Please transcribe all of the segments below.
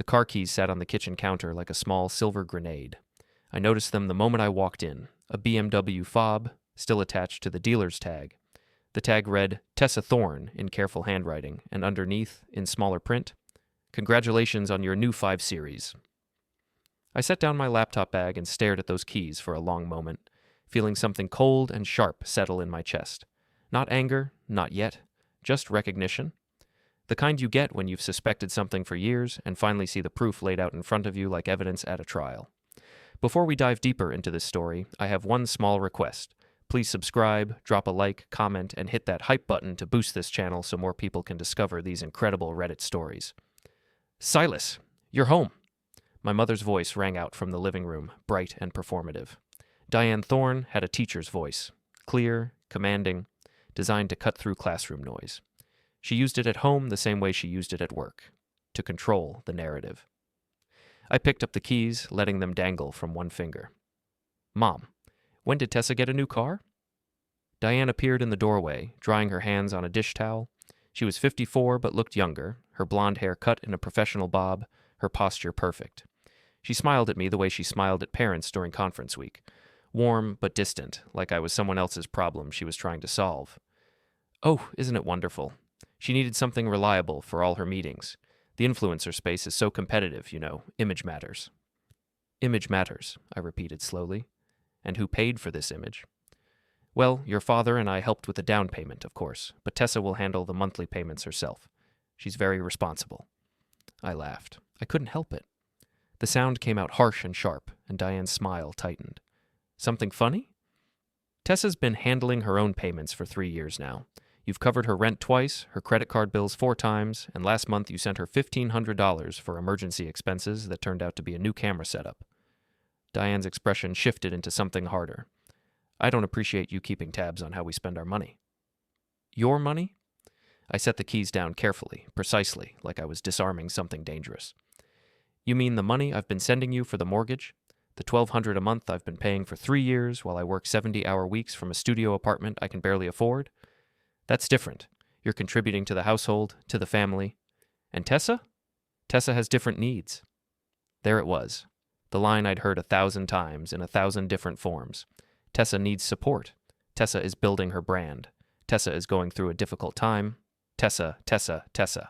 car keys sat on the kitchen counter like a small silver grenade. I noticed them the moment I walked in, a BMW fob, still attached to the dealer's tag. The tag read, Tessa Thorne, in careful handwriting, and underneath, in smaller print, Congratulations on your new 5 Series. I set down my laptop bag and stared at those keys for a long moment, feeling something cold and sharp settle in my chest. Not anger, not yet, just recognition. The kind you get when you've suspected something for years and finally see the proof laid out in front of you like evidence at a trial. Before we dive deeper into this story, I have one small request. Please subscribe, drop a like, comment, and hit that hype button to boost this channel so more people can discover these incredible Reddit stories. Silas, you're home. My mother's voice rang out from the living room, bright and performative. Diane Thorne had a teacher's voice, clear, commanding, designed to cut through classroom noise. She used it at home the same way she used it at work, to control the narrative. I picked up the keys, letting them dangle from one finger. Mom, when did Tessa get a new car? Diane appeared in the doorway, drying her hands on a dish towel. She was 54 but looked younger, her blonde hair cut in a professional bob, her posture perfect. She smiled at me the way she smiled at parents during conference week, warm but distant, like I was someone else's problem she was trying to solve. Oh, isn't it wonderful? She needed something reliable for all her meetings. The influencer space is so competitive, you know. Image matters. Image matters, I repeated slowly. And who paid for this image? Well, your father and I helped with the down payment, of course, but Tessa will handle the monthly payments herself. She's very responsible. I laughed. I couldn't help it. The sound came out harsh and sharp, and Diane's smile tightened. Something funny? Tessa's been handling her own payments for 3 years now. You've covered her rent twice, her credit card bills 4 times, and last month you sent her $1,500 for emergency expenses that turned out to be a new camera setup. Diane's expression shifted into something harder. I don't appreciate you keeping tabs on how we spend our money. Your money? I set the keys down carefully, precisely, like I was disarming something dangerous. You mean the money I've been sending you for the mortgage? The $1,200 a month I've been paying for 3 years while I work 70-hour weeks from a studio apartment I can barely afford? That's different. You're contributing to the household, to the family. And Tessa? Tessa has different needs. There it was. The line I'd heard 1,000 times in 1,000 different forms. Tessa needs support. Tessa is building her brand. Tessa is going through a difficult time. Tessa, Tessa, Tessa.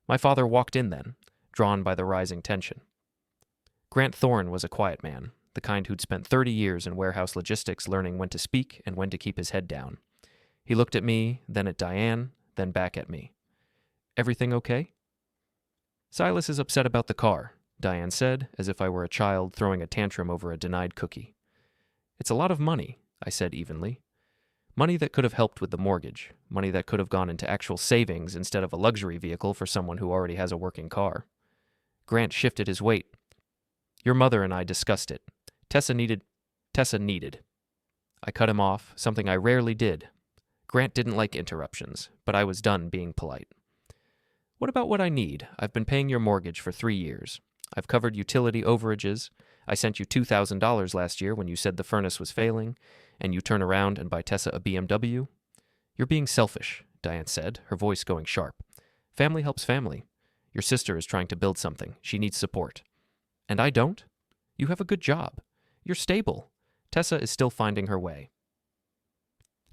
My father walked in then, drawn by the rising tension. Grant Thorne was a quiet man, the kind who'd spent 30 years in warehouse logistics learning when to speak and when to keep his head down. He looked at me, then at Diane, then back at me. Everything okay? Silas is upset about the car, Diane said, as if I were a child throwing a tantrum over a denied cookie. It's a lot of money, I said evenly. Money that could have helped with the mortgage, money that could have gone into actual savings instead of a luxury vehicle for someone who already has a working car. Grant shifted his weight. Your mother and I discussed it. Tessa needed. I cut him off, something I rarely did. Grant didn't like interruptions, but I was done being polite. What about what I need? I've been paying your mortgage for 3 years. I've covered utility overages. I sent you $2,000 last year when you said the furnace was failing, and you turn around and buy Tessa a BMW? You're being selfish, Diane said, her voice going sharp. Family helps family. Your sister is trying to build something. She needs support. And I don't? You have a good job. You're stable. Tessa is still finding her way.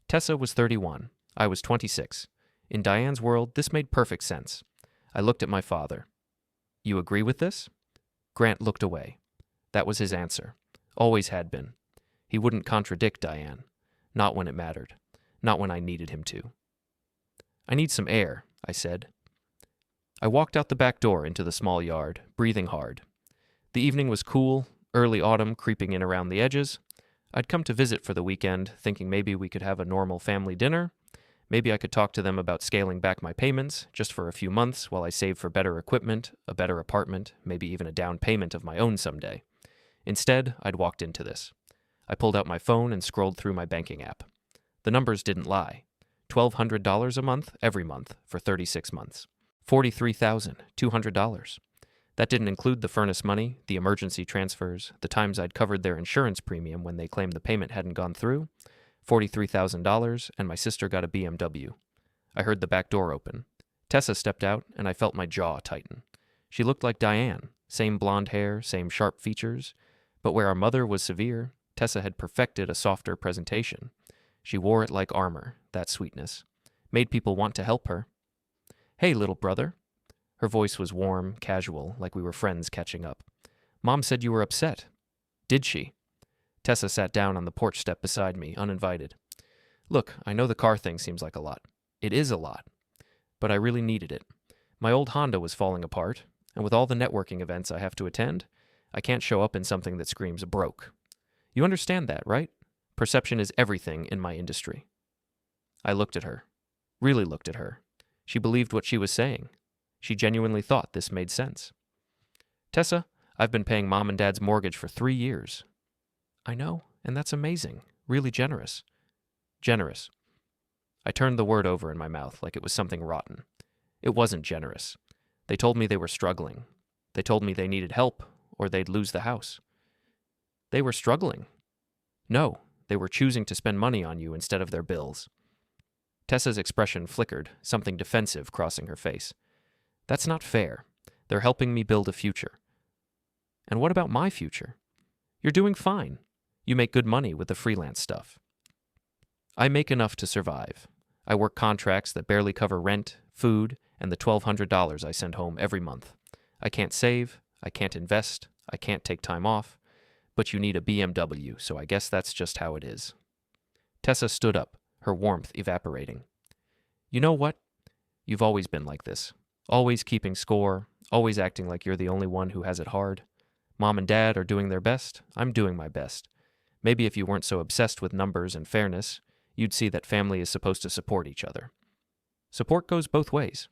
Tessa was 31. I was 26. In Diane's world, this made perfect sense. I looked at my father. You agree with this? Grant looked away. That was his answer. Always had been. He wouldn't contradict Diane. Not when it mattered. Not when I needed him to. I need some air, I said. I walked out the back door into the small yard, breathing hard. The evening was cool, early autumn creeping in around the edges. I'd come to visit for the weekend, thinking maybe we could have a normal family dinner. Maybe I could talk to them about scaling back my payments, just for a few months while I save for better equipment, a better apartment, maybe even a down payment of my own someday. Instead, I'd walked into this. I pulled out my phone and scrolled through my banking app. The numbers didn't lie. $1,200 a month, every month, for 36 months. $43,200. That didn't include the furnace money, the emergency transfers, the times I'd covered their insurance premium when they claimed the payment hadn't gone through, $43,000, and my sister got a BMW. I heard the back door open. Tessa stepped out, and I felt my jaw tighten. She looked like Diane, same blonde hair, same sharp features, but where our mother was severe, Tessa had perfected a softer presentation. She wore it like armor, that sweetness. Made people want to help her. "Hey, little brother." Her voice was warm, casual, like we were friends catching up. "Mom said you were upset." "Did she?" Tessa sat down on the porch step beside me, uninvited. "Look, I know the car thing seems like a lot. It is a lot. But I really needed it. My old Honda was falling apart, and with all the networking events I have to attend, I can't show up in something that screams broke. You understand that, right? Perception is everything in my industry." I looked at her. Really looked at her. She believed what she was saying. She genuinely thought this made sense. "Tessa, I've been paying Mom and Dad's mortgage for 3 years." "I know, and that's amazing. Really generous." "Generous." I turned the word over in my mouth like it was something rotten. It wasn't generous. They told me they were struggling. They told me they needed help, or they'd lose the house. They were struggling. No, they were choosing to spend money on you instead of their bills. Tessa's expression flickered, something defensive crossing her face. "That's not fair. They're helping me build a future." "And what about my future?" "You're doing fine. You make good money with the freelance stuff." "I make enough to survive. I work contracts that barely cover rent, food, and the $1,200 I send home every month. I can't save, I can't invest, I can't take time off, but you need a BMW, so I guess that's just how it is." Tessa stood up, her warmth evaporating. "You know what? You've always been like this. Always keeping score, always acting like you're the only one who has it hard. Mom and Dad are doing their best, I'm doing my best. Maybe if you weren't so obsessed with numbers and fairness, you'd see that family is supposed to support each other. Support goes both ways.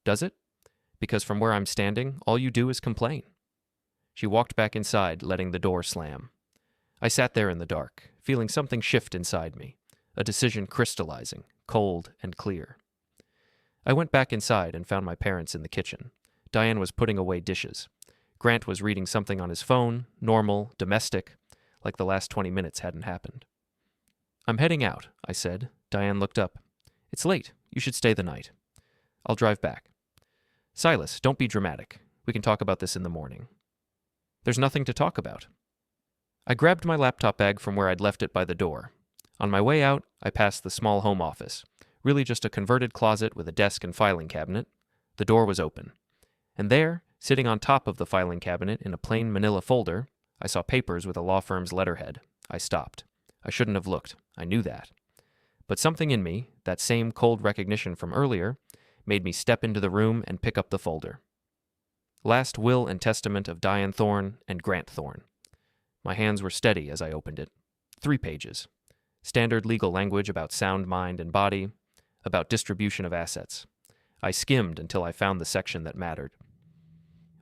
Does it? Because from where I'm standing, all you do is complain." She walked back inside, letting the door slam. I sat there in the dark, feeling something shift inside me, a decision crystallizing, cold and clear. I went back inside and found my parents in the kitchen. Diane was putting away dishes. Grant was reading something on his phone, normal, domestic, like the last 20 minutes hadn't happened. "I'm heading out," I said. Diane looked up. "It's late. You should stay the night." "I'll drive back." "Silas, don't be dramatic. We can talk about this in the morning." "There's nothing to talk about." I grabbed my laptop bag from where I'd left it by the door. On my way out, I passed the small home office, really just a converted closet with a desk and filing cabinet. The door was open. And there, sitting on top of the filing cabinet in a plain manila folder, I saw papers with a law firm's letterhead. I stopped. I shouldn't have looked. I knew that. But something in me, that same cold recognition from earlier, made me step into the room and pick up the folder. Last Will and Testament of Diane Thorne and Grant Thorne. My hands were steady as I opened it. 3 pages. Standard legal language about sound mind and body, about distribution of assets. I skimmed until I found the section that mattered.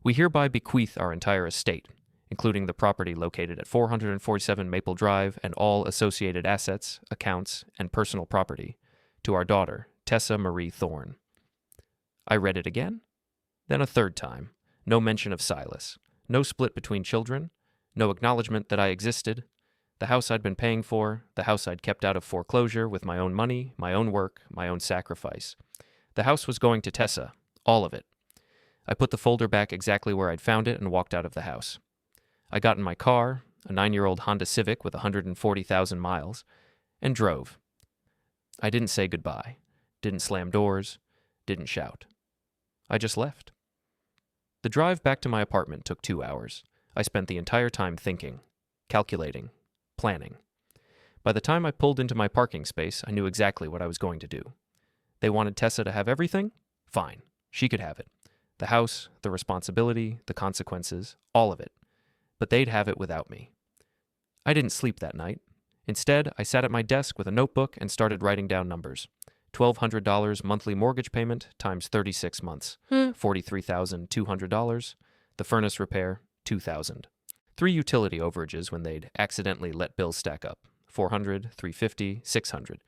"We hereby bequeath our entire estate, including the property located at 447 Maple Drive and all associated assets, accounts, and personal property, to our daughter, Tessa Marie Thorne." I read it again, then a third time. No mention of Silas. No split between children. No acknowledgement that I existed. The house I'd been paying for, the house I'd kept out of foreclosure with my own money, my own work, my own sacrifice. The house was going to Tessa, all of it. I put the folder back exactly where I'd found it and walked out of the house. I got in my car, a 9-year-old Honda Civic with 140,000 miles, and drove. I didn't say goodbye, didn't slam doors, didn't shout. I just left. The drive back to my apartment took 2 hours. I spent the entire time thinking, calculating, planning. By the time I pulled into my parking space, I knew exactly what I was going to do. They wanted Tessa to have everything? Fine, she could have it. The house, the responsibility, the consequences, all of it. But they'd have it without me. I didn't sleep that night. Instead, I sat at my desk with a notebook and started writing down numbers. $1,200 monthly mortgage payment times 36 months, $43,200. The furnace repair, $2,000. 3 utility overages when they'd accidentally let bills stack up, $400, $350, $600.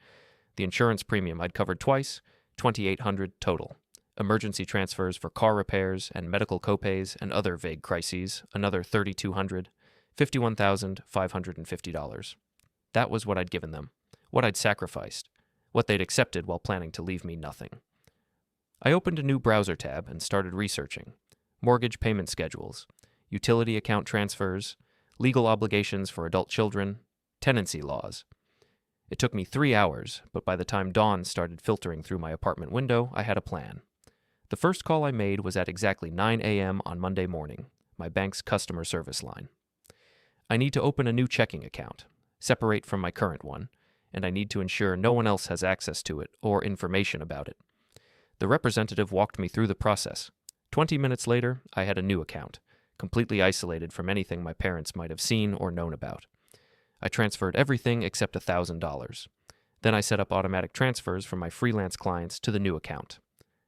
The insurance premium I'd covered twice, $2,800 total. Emergency transfers for car repairs and medical copays and other vague crises, another $3,200, $51,550. That was what I'd given them, what I'd sacrificed, what they'd accepted while planning to leave me nothing. I opened a new browser tab and started researching. mortgage payment schedules, utility account transfers, legal obligations for adult children, tenancy laws. It took me 3 hours, but by the time dawn started filtering through my apartment window, I had a plan. The first call I made was at exactly 9 a.m. on Monday morning, my bank's customer service line. I need to open a new checking account, separate from my current one, and I need to ensure no one else has access to it or information about it. The representative walked me through the process. 20 minutes later, I had a new account, completely isolated from anything my parents might have seen or known about. I transferred everything except $1,000. Then I set up automatic transfers from my freelance clients to the new account.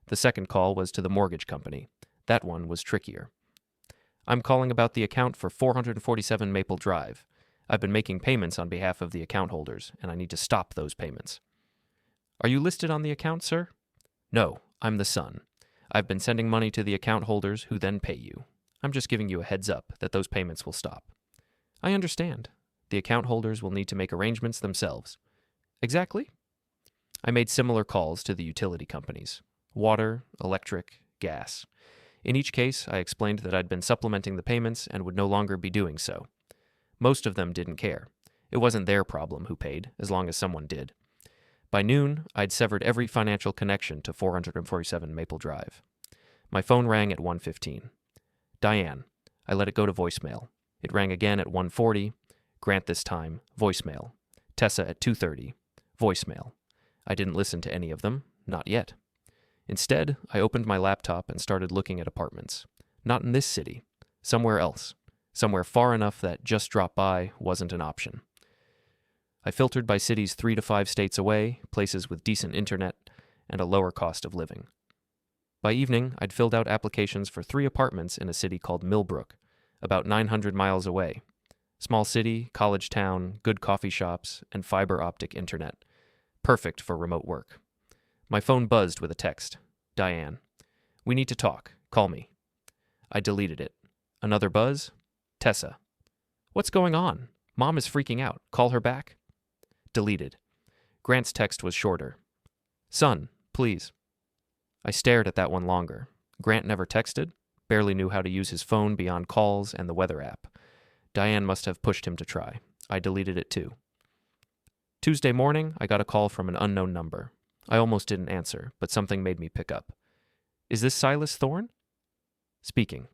The second call was to the mortgage company. That one was trickier. I'm calling about the account for 447 Maple Drive. I've been making payments on behalf of the account holders, and I need to stop those payments. Are you listed on the account, sir? No, I'm the son. I've been sending money to the account holders who then pay you. I'm just giving you a heads up that those payments will stop. I understand. The account holders will need to make arrangements themselves. Exactly. I made similar calls to the utility companies. Water, electric, gas. In each case, I explained that I'd been supplementing the payments and would no longer be doing so. Most of them didn't care. It wasn't their problem who paid, as long as someone did. By noon, I'd severed every financial connection to 447 Maple Drive. My phone rang at 1:15. Diane. I let it go to voicemail. It rang again at 1:40. Grant this time, voicemail. Tessa at 2:30, voicemail. I didn't listen to any of them, not yet. Instead, I opened my laptop and started looking at apartments. Not in this city, somewhere else, somewhere far enough that just drop by wasn't an option. I filtered by cities 3 to 5 states away, places with decent internet, and a lower cost of living. By evening, I'd filled out applications for 3 apartments in a city called Millbrook, about 900 miles away. Small city, college town, good coffee shops, and fiber optic internet. Perfect for remote work. My phone buzzed with a text. Diane. We need to talk. Call me. I deleted it. Another buzz. Tessa. What's going on? Mom is freaking out. Call her back. Deleted. Grant's text was shorter. Son, please. I stared at that one longer. Grant never texted, barely knew how to use his phone beyond calls and the weather app. Diane must have pushed him to try. I deleted it too. Tuesday morning, I got a call from an unknown number. I almost didn't answer, but something made me pick up. Is this Silas Thorne? Speaking.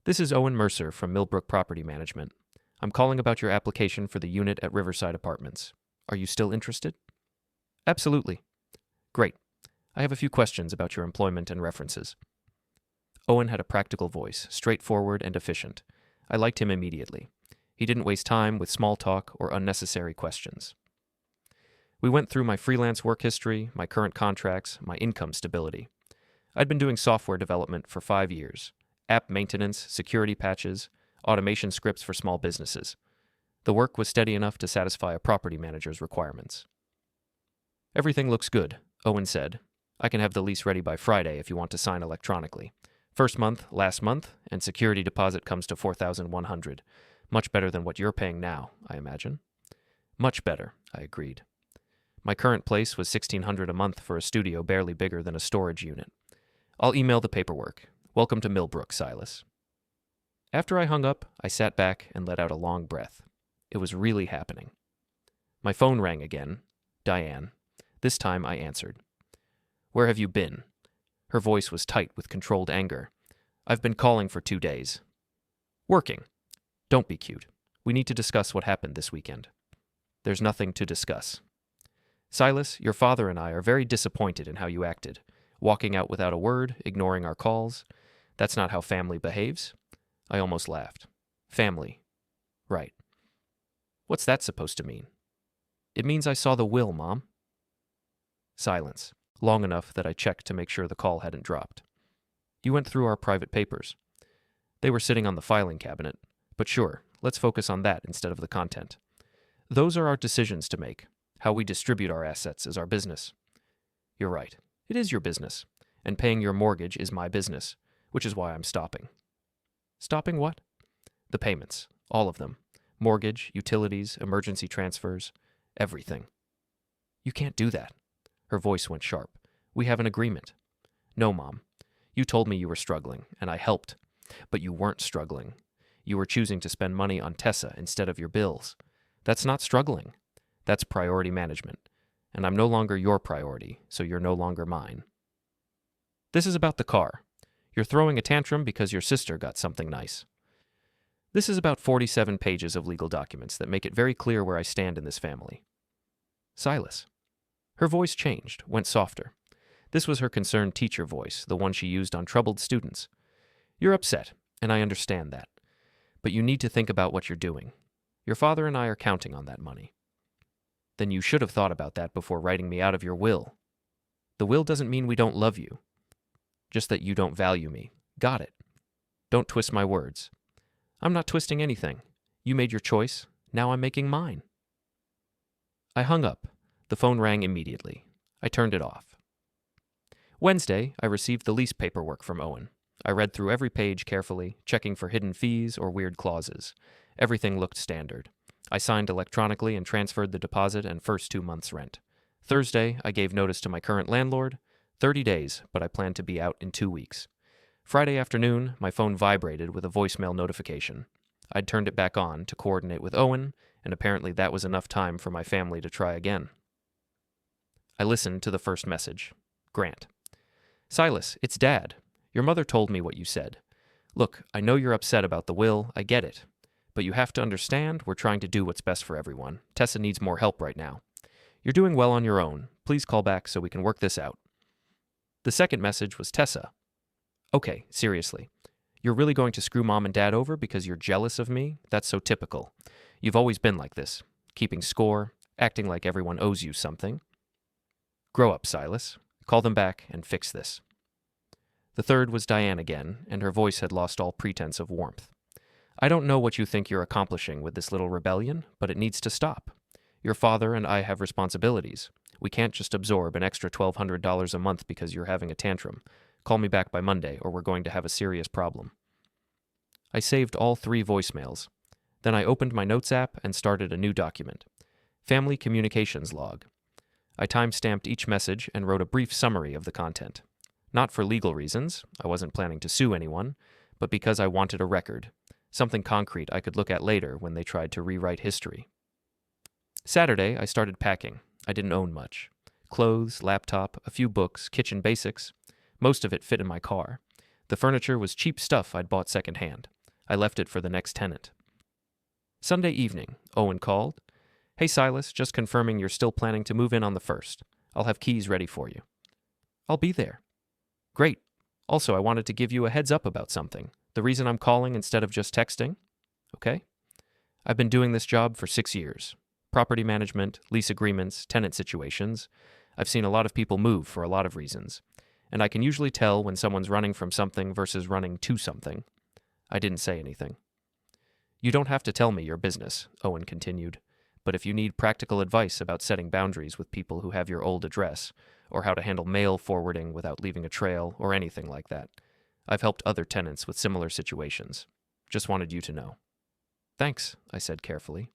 This is Owen Mercer from Millbrook Property Management. I'm calling about your application for the unit at Riverside Apartments. Are you still interested? Absolutely. Great. I have a few questions about your employment and references. Owen had a practical voice, straightforward and efficient. I liked him immediately. He didn't waste time with small talk or unnecessary questions. We went through my freelance work history, my current contracts, my income stability. I'd been doing software development for 5 years, app maintenance, security patches, automation scripts for small businesses. The work was steady enough to satisfy a property manager's requirements. Everything looks good, Owen said. I can have the lease ready by Friday if you want to sign electronically. First month, last month, and security deposit comes to $4,100. Much better than what you're paying now, I imagine. Much better, I agreed. My current place was $1,600 a month for a studio barely bigger than a storage unit. I'll email the paperwork. Welcome to Millbrook, Silas. After I hung up, I sat back and let out a long breath. It was really happening. My phone rang again. Diane. This time I answered. Where have you been? Her voice was tight with controlled anger. I've been calling for 2 days. Working. Don't be cute. We need to discuss what happened this weekend. There's nothing to discuss. Silas, your father and I are very disappointed in how you acted. Walking out without a word, ignoring our calls. That's not how family behaves. I almost laughed. Family. Right. What's that supposed to mean? It means I saw the will, Mom. Silence, long enough that I checked to make sure the call hadn't dropped. You went through our private papers. They were sitting on the filing cabinet, but sure, let's focus on that instead of the content. Those are our decisions to make. How we distribute our assets is our business. You're right. It is your business, and paying your mortgage is my business, which is why I'm stopping. Stopping what? The payments, all of them. Mortgage, utilities, emergency transfers, everything. You can't do that. Her voice went sharp. We have an agreement. No, Mom. You told me you were struggling, and I helped. But you weren't struggling. You were choosing to spend money on Tessa instead of your bills. That's not struggling. That's priority management. And I'm no longer your priority, so you're no longer mine. This is about the car. You're throwing a tantrum because your sister got something nice. This is about 47 pages of legal documents that make it very clear where I stand in this family. Silas. Her voice changed, went softer. This was her concerned teacher voice, the one she used on troubled students. You're upset, and I understand that. But you need to think about what you're doing. Your father and I are counting on that money. Then you should have thought about that before writing me out of your will. The will doesn't mean we don't love you. Just that you don't value me. Got it. Don't twist my words. I'm not twisting anything. You made your choice. Now I'm making mine. I hung up. The phone rang immediately. I turned it off. Wednesday, I received the lease paperwork from Owen. I read through every page carefully, checking for hidden fees or weird clauses. Everything looked standard. I signed electronically and transferred the deposit and first 2 months' rent. Thursday, I gave notice to my current landlord. 30 days, but I plan to be out in 2 weeks. Friday afternoon, my phone vibrated with a voicemail notification. I'd turned it back on to coordinate with Owen, and apparently that was enough time for my family to try again. I listened to the first message. Grant. Silas, it's Dad. Your mother told me what you said. Look, I know you're upset about the will, I get it. But you have to understand we're trying to do what's best for everyone. Tessa needs more help right now. You're doing well on your own. Please call back so we can work this out. The second message was Tessa. Okay, seriously. You're really going to screw Mom and Dad over because you're jealous of me? That's so typical. You've always been like this, keeping score, acting like everyone owes you something. Grow up, Silas. Call them back and fix this. The third was Diane again, and her voice had lost all pretense of warmth. I don't know what you think you're accomplishing with this little rebellion, but it needs to stop. Your father and I have responsibilities. We can't just absorb an extra $1,200 a month because you're having a tantrum. Call me back by Monday, or we're going to have a serious problem. I saved all 3 voicemails. Then I opened my Notes app and started a new document. Family Communications Log. I time-stamped each message and wrote a brief summary of the content. Not for legal reasons, I wasn't planning to sue anyone, but because I wanted a record, something concrete I could look at later when they tried to rewrite history. Saturday, I started packing. I didn't own much. Clothes, laptop, a few books, kitchen basics. Most of it fit in my car. The furniture was cheap stuff I'd bought secondhand. I left it for the next tenant. Sunday evening, Owen called. Hey Silas, just confirming you're still planning to move in on the 1st. I'll have keys ready for you. I'll be there. Great. Also, I wanted to give you a heads up about something. The reason I'm calling instead of just texting. Okay? I've been doing this job for 6 years. Property management, lease agreements, tenant situations. I've seen a lot of people move for a lot of reasons. And I can usually tell when someone's running from something versus running to something. I didn't say anything. You don't have to tell me your business, Owen continued. But if you need practical advice about setting boundaries with people who have your old address, or how to handle mail forwarding without leaving a trail, or anything like that, I've helped other tenants with similar situations. Just wanted you to know. Thanks, I said carefully.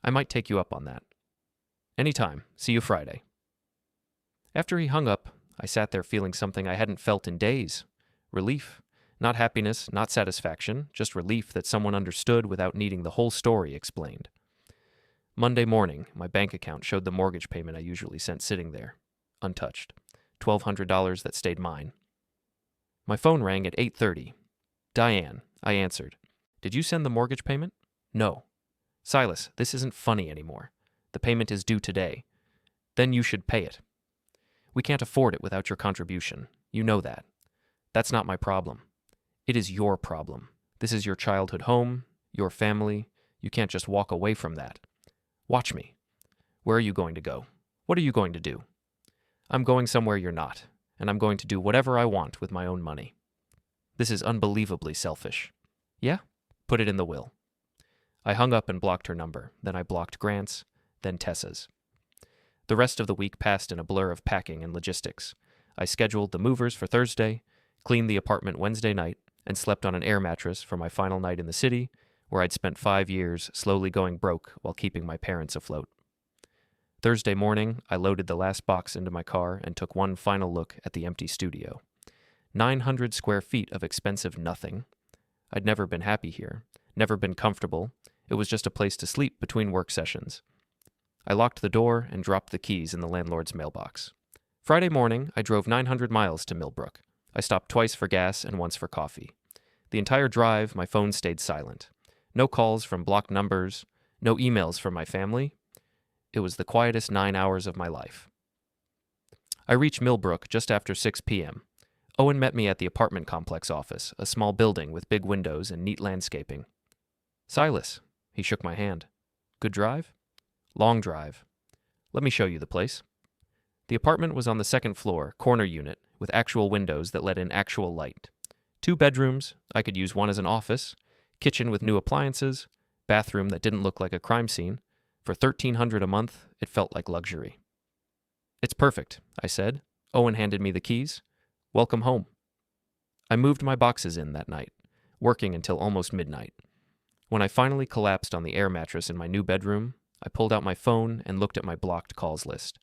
I might take you up on that. Anytime. See you Friday. After he hung up, I sat there feeling something I hadn't felt in days. Relief. Not happiness, not satisfaction, just relief that someone understood without needing the whole story explained. Monday morning, my bank account showed the mortgage payment I usually sent sitting there, untouched. $1,200 that stayed mine. My phone rang at 8:30. Diane, I answered. Did you send the mortgage payment? No. Silas, this isn't funny anymore. The payment is due today. Then you should pay it. We can't afford it without your contribution. You know that. That's not my problem. It is your problem. This is your childhood home, your family. You can't just walk away from that. Watch me. Where are you going to go? What are you going to do? I'm going somewhere you're not, and I'm going to do whatever I want with my own money. This is unbelievably selfish. Yeah? Put it in the will. I hung up and blocked her number. Then I blocked Grant's, then Tessa's. The rest of the week passed in a blur of packing and logistics. I scheduled the movers for Thursday, cleaned the apartment Wednesday night, and slept on an air mattress for my final night in the city, where I'd spent 5 years slowly going broke while keeping my parents afloat. Thursday morning, I loaded the last box into my car and took one final look at the empty studio. 900 square feet of expensive nothing. I'd never been happy here, never been comfortable. It was just a place to sleep between work sessions. I locked the door and dropped the keys in the landlord's mailbox. Friday morning, I drove 900 miles to Millbrook. I stopped twice for gas and once for coffee. The entire drive, my phone stayed silent. No calls from blocked numbers, no emails from my family. It was the quietest 9 hours of my life. I reached Millbrook just after 6 p.m. Owen met me at the apartment complex office, a small building with big windows and neat landscaping. "Silas," he shook my hand. "Good drive?" "Long drive. Let me show you the place." The apartment was on the second floor, corner unit, with actual windows that let in actual light. 2 bedrooms, I could use one as an office, kitchen with new appliances, bathroom that didn't look like a crime scene. For $1,300 a month, it felt like luxury. "It's perfect," I said. Owen handed me the keys. "Welcome home." I moved my boxes in that night, working until almost midnight. When I finally collapsed on the air mattress in my new bedroom, I pulled out my phone and looked at my blocked calls list.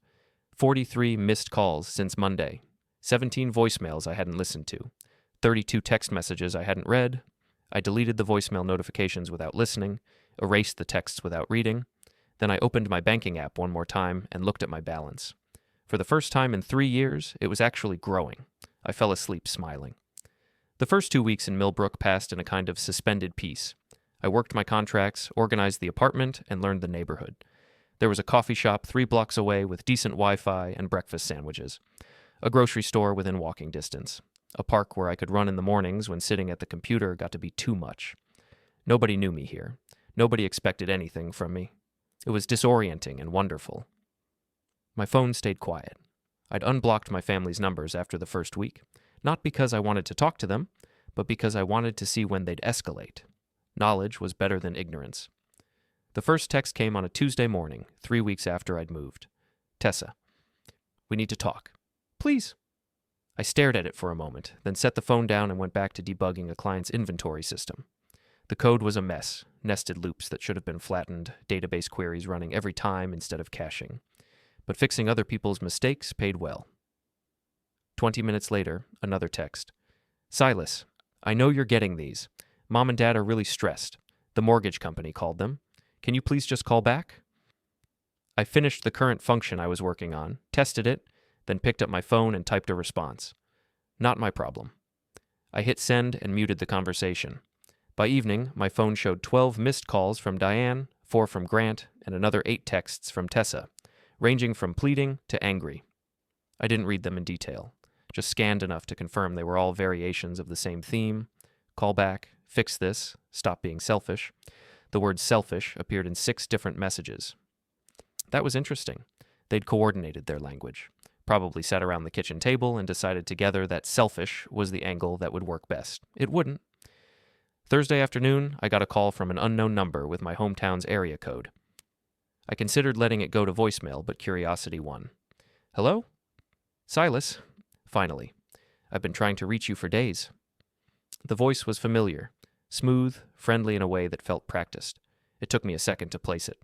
43 missed calls since Monday, 17 voicemails I hadn't listened to, 32 text messages I hadn't read. I deleted the voicemail notifications without listening, erased the texts without reading. Then I opened my banking app one more time and looked at my balance. For the first time in 3 years, it was actually growing. I fell asleep smiling. The first 2 weeks in Millbrook passed in a kind of suspended peace. I worked my contracts, organized the apartment, and learned the neighborhood. There was a coffee shop 3 blocks away with decent Wi-Fi and breakfast sandwiches. A grocery store within walking distance. A park where I could run in the mornings when sitting at the computer got to be too much. Nobody knew me here. Nobody expected anything from me. It was disorienting and wonderful. My phone stayed quiet. I'd unblocked my family's numbers after the first week, not because I wanted to talk to them, but because I wanted to see when they'd escalate. Knowledge was better than ignorance. The first text came on a Tuesday morning, 3 weeks after I'd moved. "Tessa, we need to talk." "Please." I stared at it for a moment, then set the phone down and went back to debugging a client's inventory system. The code was a mess, nested loops that should have been flattened, database queries running every time instead of caching. But fixing other people's mistakes paid well. 20 minutes later, another text. "Silas, I know you're getting these. Mom and Dad are really stressed. The mortgage company called them. Can you please just call back?" I finished the current function I was working on, tested it, then picked up my phone and typed a response. Not my problem. I hit send and muted the conversation. By evening, my phone showed 12 missed calls from Diane, 4 from Grant, and another 8 texts from Tessa, ranging from pleading to angry. I didn't read them in detail, just scanned enough to confirm they were all variations of the same theme. Call back, fix this, stop being selfish. The word selfish appeared in 6 different messages. That was interesting. They'd coordinated their language, probably sat around the kitchen table and decided together that selfish was the angle that would work best. It wouldn't. Thursday afternoon, I got a call from an unknown number with my hometown's area code. I considered letting it go to voicemail, but curiosity won. "Hello? Silas? Finally. I've been trying to reach you for days." The voice was familiar, smooth, friendly in a way that felt practiced. It took me a second to place it.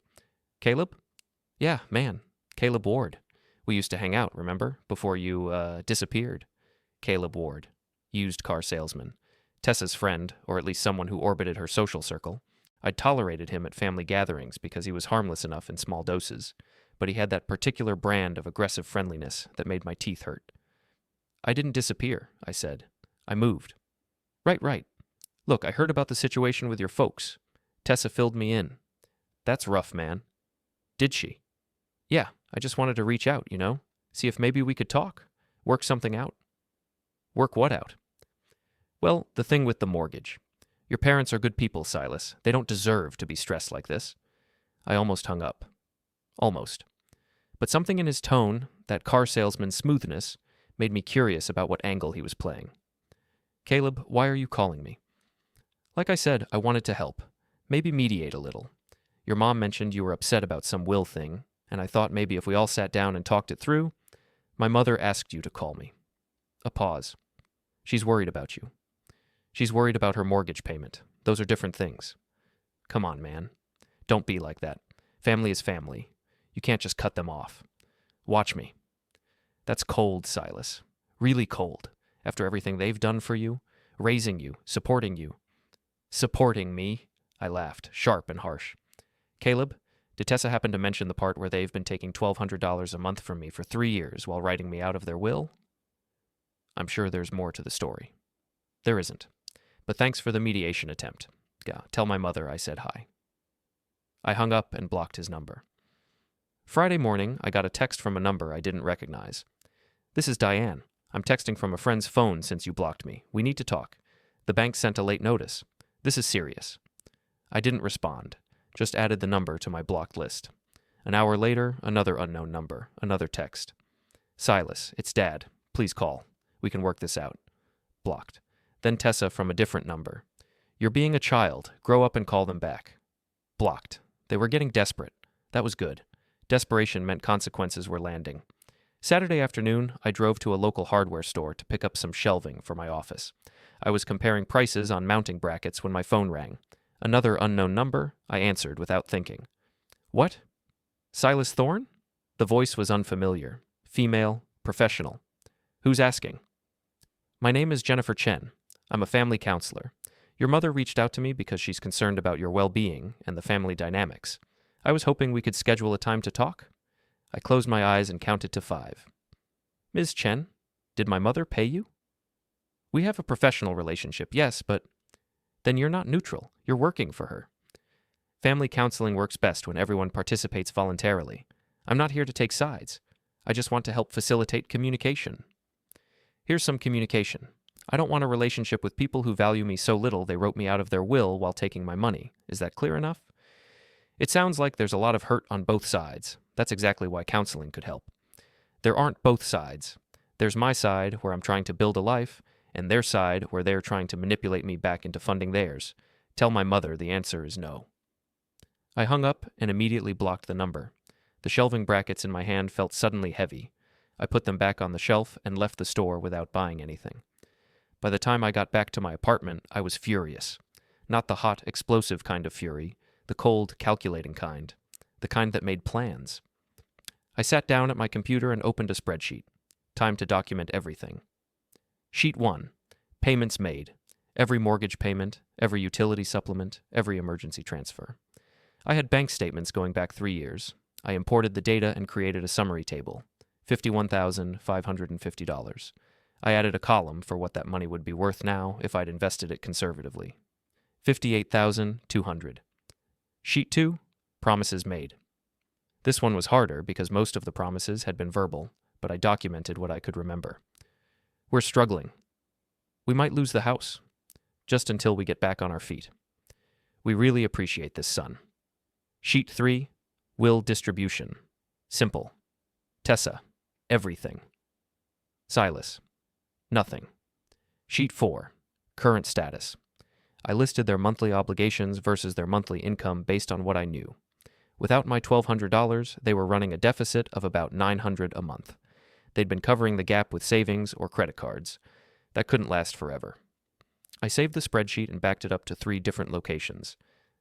"Caleb?" "Yeah, man. Caleb Ward. We used to hang out, remember? Before you, disappeared." Caleb Ward. Used car salesman. Tessa's friend, or at least someone who orbited her social circle. I'd tolerated him at family gatherings because he was harmless enough in small doses, but he had that particular brand of aggressive friendliness that made my teeth hurt. "I didn't disappear," I said. "I moved." Right. Look, I heard about the situation with your folks. Tessa filled me in." "That's rough, man." "Did she?" "Yeah, I just wanted to reach out, see if maybe we could talk, work something out." "Work what out?" "Well, the thing with the mortgage. Your parents are good people, Silas. They don't deserve to be stressed like this." I almost hung up. Almost. But something in his tone, that car salesman's smoothness, made me curious about what angle he was playing. "Caleb, why are you calling me?" "Like I said, I wanted to help. Maybe mediate a little. Your mom mentioned you were upset about some will thing, and I thought maybe if we all sat down and talked it through. My mother asked you to call me." A pause. "She's worried about you. She's worried about her mortgage payment. Those are different things." "Come on, man. Don't be like that. Family is family. You can't just cut them off. Watch me." "That's cold, Silas. Really cold. after everything they've done for you, raising you, supporting you. Supporting me? I laughed, sharp and harsh. Caleb, did Tessa happen to mention the part where they've been taking $1,200 a month from me for 3 years while writing me out of their will? I'm sure there's more to the story. There isn't. But thanks for the mediation attempt. Yeah, tell my mother I said hi. I hung up and blocked his number. Friday morning, I got a text from a number I didn't recognize. This is Diane. I'm texting from a friend's phone since you blocked me. We need to talk. The bank sent a late notice. This is serious. I didn't respond, just added the number to my blocked list. An hour later, another unknown number, another text. Silas, it's Dad. Please call. We can work this out. Blocked. Then Tessa from a different number. You're being a child. Grow up and call them back. Blocked. They were getting desperate. That was good. Desperation meant consequences were landing. Saturday afternoon, I drove to a local hardware store to pick up some shelving for my office. I was comparing prices on mounting brackets when my phone rang. Another unknown number, I answered without thinking. What? Silas Thorne? The voice was unfamiliar. Female, professional. Who's asking? My name is Jennifer Chen. I'm a family counselor. Your mother reached out to me because she's concerned about your well-being and the family dynamics. I was hoping we could schedule a time to talk. I closed my eyes and counted to 5. Ms. Chen, did my mother pay you? We have a professional relationship, yes, but then you're not neutral. You're working for her. Family counseling works best when everyone participates voluntarily. I'm not here to take sides. I just want to help facilitate communication. Here's some communication. I don't want a relationship with people who value me so little they wrote me out of their will while taking my money. Is that clear enough? It sounds like there's a lot of hurt on both sides. That's exactly why counseling could help. There aren't both sides. There's my side, where I'm trying to build a life, and their side, where they're trying to manipulate me back into funding theirs. Tell my mother the answer is no. I hung up and immediately blocked the number. The shelving brackets in my hand felt suddenly heavy. I put them back on the shelf and left the store without buying anything. By the time I got back to my apartment, I was furious. Not the hot, explosive kind of fury, the cold, calculating kind. The kind that made plans. I sat down at my computer and opened a spreadsheet. Time to document everything. Sheet 1. Payments made. Every mortgage payment, every utility supplement, every emergency transfer. I had bank statements going back 3 years. I imported the data and created a summary table. $51,550. I added a column for what that money would be worth now if I'd invested it conservatively. $58,200. Sheet 2. Promises made. This one was harder because most of the promises had been verbal, but I documented what I could remember. We're struggling. We might lose the house, just until we get back on our feet. We really appreciate this, son. Sheet 3. Will distribution. Simple. Tessa. Everything. Silas. Nothing. Sheet 4. Current status. I listed their monthly obligations versus their monthly income based on what I knew. Without my $1,200, they were running a deficit of about $900 a month. They'd been covering the gap with savings or credit cards. That couldn't last forever. I saved the spreadsheet and backed it up to 3 different locations.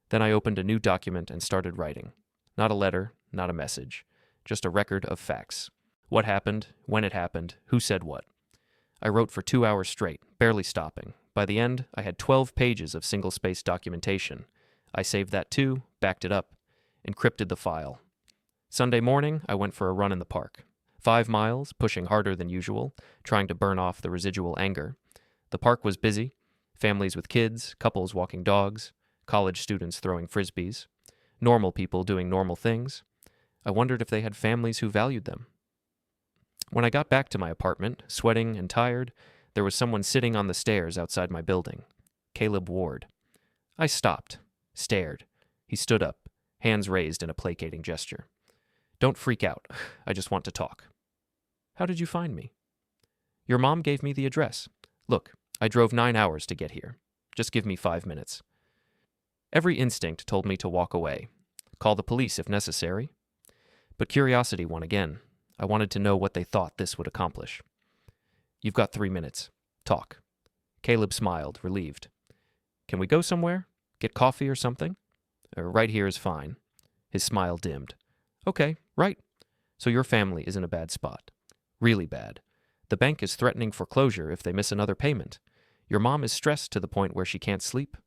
Then I opened a new document and started writing. Not a letter, not a message. Just a record of facts. What happened, when it happened, who said what. I wrote for 2 hours straight, barely stopping. By the end, I had 12 pages of single-space documentation. I saved that too, backed it up, encrypted the file. Sunday morning, I went for a run in the park. 5 miles, pushing harder than usual, trying to burn off the residual anger. The park was busy. Families with kids, couples walking dogs, college students throwing frisbees, normal people doing normal things. I wondered if they had families who valued them. When I got back to my apartment, sweating and tired, there was someone sitting on the stairs outside my building. Caleb Ward. I stopped, stared. He stood up, hands raised in a placating gesture. Don't freak out. I just want to talk. How did you find me? Your mom gave me the address. Look, I drove 9 hours to get here. Just give me 5 minutes. Every instinct told me to walk away. Call the police if necessary. But curiosity won again. I wanted to know what they thought this would accomplish. You've got 3 minutes. Talk. Caleb smiled, relieved. Can we go somewhere? Get coffee or something? Right here is fine. His smile dimmed. Okay, right. So your family is in a bad spot. Really bad. The bank is threatening foreclosure if they miss another payment. Your mom is stressed to the point where she can't sleep.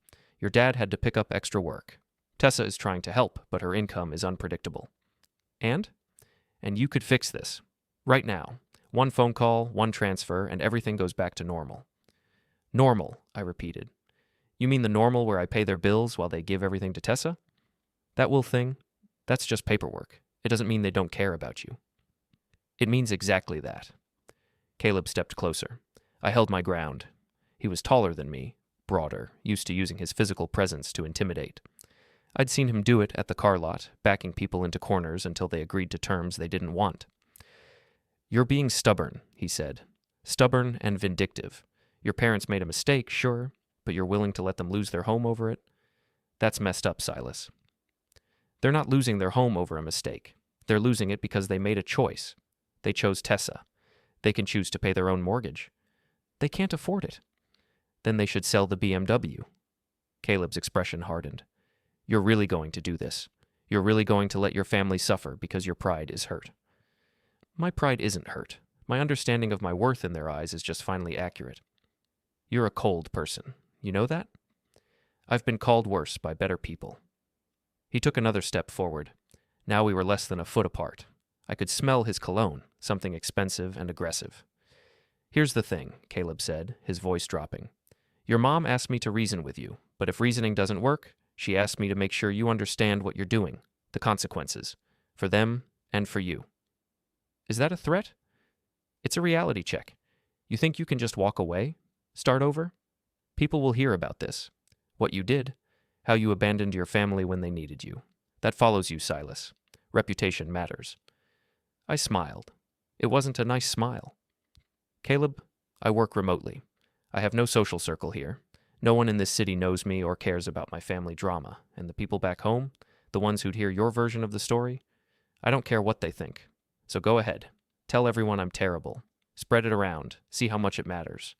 Your dad had to pick up extra work. Tessa is trying to help, but her income is unpredictable. And you could fix this. Right now. One phone call, one transfer, and everything goes back to normal. Normal, I repeated. You mean the normal where I pay their bills while they give everything to Tessa? That will thing, that's just paperwork. It doesn't mean they don't care about you. It means exactly that. Caleb stepped closer. I held my ground. He was taller than me, broader, used to using his physical presence to intimidate. I'd seen him do it at the car lot, backing people into corners until they agreed to terms they didn't want. You're being stubborn, he said. Stubborn and vindictive. Your parents made a mistake, sure, but you're willing to let them lose their home over it? That's messed up, Silas. They're not losing their home over a mistake. They're losing it because they made a choice. They chose Tessa. They can choose to pay their own mortgage. They can't afford it. Then they should sell the BMW. Caleb's expression hardened. You're really going to do this. You're really going to let your family suffer because your pride is hurt. My pride isn't hurt. My understanding of my worth in their eyes is just finally accurate. You're a cold person. You know that? I've been called worse by better people. He took another step forward. Now we were less than a foot apart. I could smell his cologne, something expensive and aggressive. Here's the thing, Caleb said, his voice dropping. Your mom asked me to reason with you, but if reasoning doesn't work, she asked me to make sure you understand what you're doing, the consequences, for them and for you. Is that a threat? It's a reality check. You think you can just walk away? Start over? People will hear about this. What you did, how you abandoned your family when they needed you. That follows you, Silas. Reputation matters. I smiled. It wasn't a nice smile. Caleb, I work remotely. I have no social circle here. No one in this city knows me or cares about my family drama, and the people back home, the ones who'd hear your version of the story, I don't care what they think. So go ahead. Tell everyone I'm terrible. Spread it around. See how much it matters.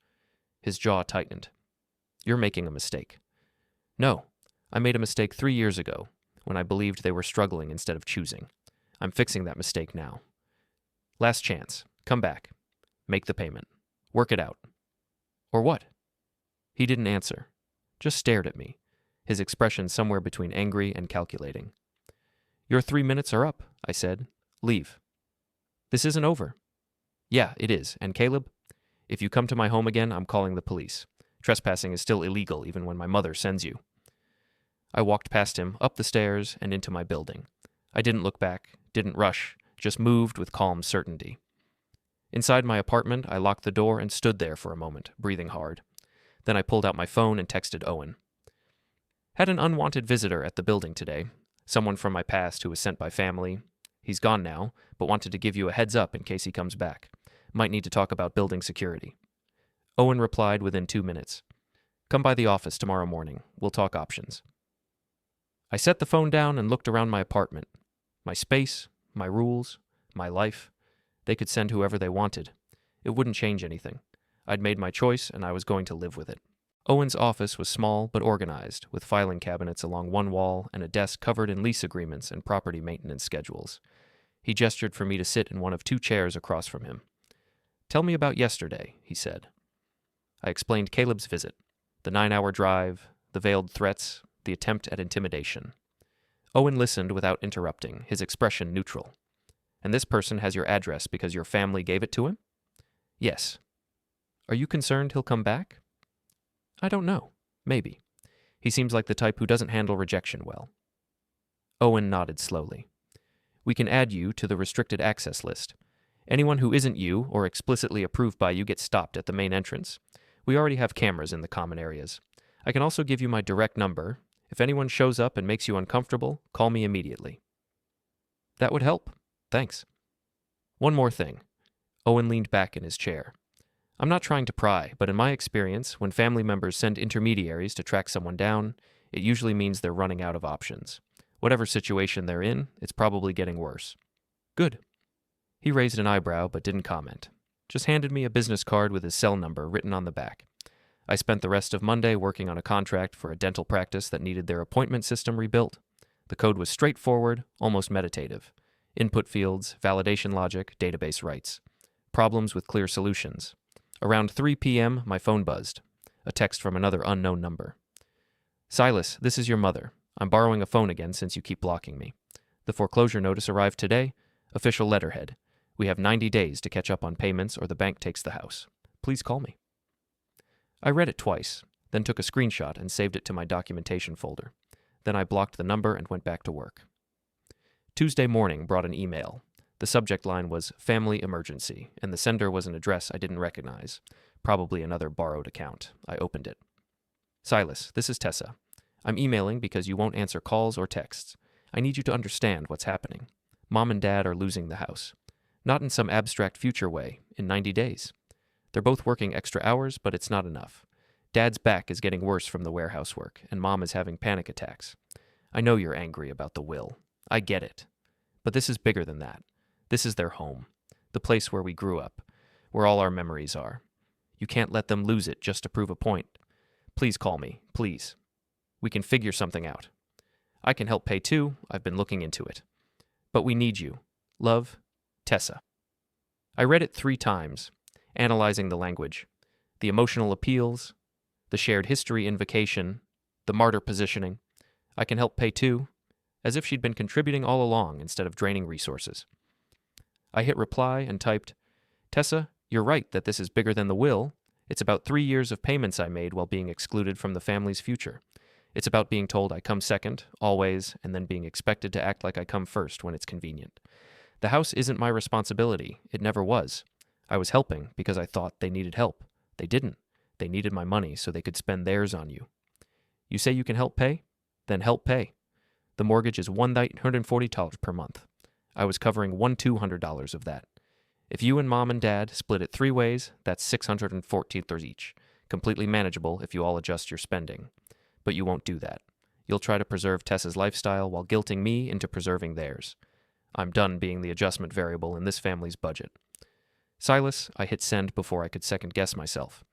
His jaw tightened. You're making a mistake. No, I made a mistake 3 years ago, when I believed they were struggling instead of choosing. I'm fixing that mistake now. Last chance. Come back. Make the payment. Work it out. Or what? He didn't answer. Just stared at me, his expression somewhere between angry and calculating. Your 3 minutes are up, I said. Leave. This isn't over. Yeah, it is. And Caleb, if you come to my home again, I'm calling the police. Trespassing is still illegal even when my mother sends you. I walked past him, up the stairs, and into my building. I didn't look back, didn't rush, just moved with calm certainty. Inside my apartment, I locked the door and stood there for a moment, breathing hard. Then I pulled out my phone and texted Owen. Had an unwanted visitor at the building today, someone from my past who was sent by family. He's gone now, but wanted to give you a heads up in case he comes back. Might need to talk about building security. Owen replied within 2 minutes. Come by the office tomorrow morning. We'll talk options. I set the phone down and looked around my apartment. My space, my rules, my life. They could send whoever they wanted. It wouldn't change anything. I'd made my choice, and I was going to live with it. Owen's office was small but organized, with filing cabinets along one wall and a desk covered in lease agreements and property maintenance schedules. He gestured for me to sit in one of 2 chairs across from him. Tell me about yesterday, he said. I explained Caleb's visit, the 9-hour drive, the veiled threats, the attempt at intimidation. Owen listened without interrupting, his expression neutral. And this person has your address because your family gave it to him? Yes. Are you concerned he'll come back? I don't know. Maybe. He seems like the type who doesn't handle rejection well. Owen nodded slowly. We can add you to the restricted access list. Anyone who isn't you or explicitly approved by you gets stopped at the main entrance. We already have cameras in the common areas. I can also give you my direct number. If anyone shows up and makes you uncomfortable, call me immediately. That would help. Thanks. One more thing. Owen leaned back in his chair. I'm not trying to pry, but in my experience, when family members send intermediaries to track someone down, it usually means they're running out of options. Whatever situation they're in, it's probably getting worse. Good. He raised an eyebrow but didn't comment. Just handed me a business card with his cell number written on the back. I spent the rest of Monday working on a contract for a dental practice that needed their appointment system rebuilt. The code was straightforward, almost meditative. Input fields, validation logic, database rights. Problems with clear solutions. Around 3 p.m., my phone buzzed. A text from another unknown number. Silas, this is your mother. I'm borrowing a phone again since you keep blocking me. The foreclosure notice arrived today. Official letterhead. We have 90 days to catch up on payments or the bank takes the house. Please call me. I read it twice, then took a screenshot and saved it to my documentation folder. Then I blocked the number and went back to work. Tuesday morning brought an email. The subject line was Family Emergency, and the sender was an address I didn't recognize. Probably another borrowed account. I opened it. Silas, this is Tessa. I'm emailing because you won't answer calls or texts. I need you to understand what's happening. Mom and Dad are losing the house. Not in some abstract future way, in 90 days. They're both working extra hours, but it's not enough. Dad's back is getting worse from the warehouse work, and Mom is having panic attacks. I know you're angry about the will. I get it. But this is bigger than that. This is their home. The place where we grew up. Where all our memories are. You can't let them lose it just to prove a point. Please call me, please. We can figure something out. I can help pay too. I've been looking into it. But we need you. Love, Tessa. I read it 3 times, analyzing the language, the emotional appeals, the shared history invocation, the martyr positioning. I can help pay too, as if she'd been contributing all along instead of draining resources. I hit reply and typed, Tessa, you're right that this is bigger than the will. It's about 3 years of payments I made while being excluded from the family's future. It's about being told I come second, always, and then being expected to act like I come first when it's convenient. The house isn't my responsibility. It never was. I was helping because I thought they needed help. They didn't. They needed my money so they could spend theirs on you. You say you can help pay? Then help pay. The mortgage is $140 per month. I was covering $200 of that. If you and Mom and Dad split it 3 ways, that's $614 each. Completely manageable if you all adjust your spending. But you won't do that. You'll try to preserve Tessa's lifestyle while guilting me into preserving theirs. I'm done being the adjustment variable in this family's budget. Silas, I hit send before I could second-guess myself.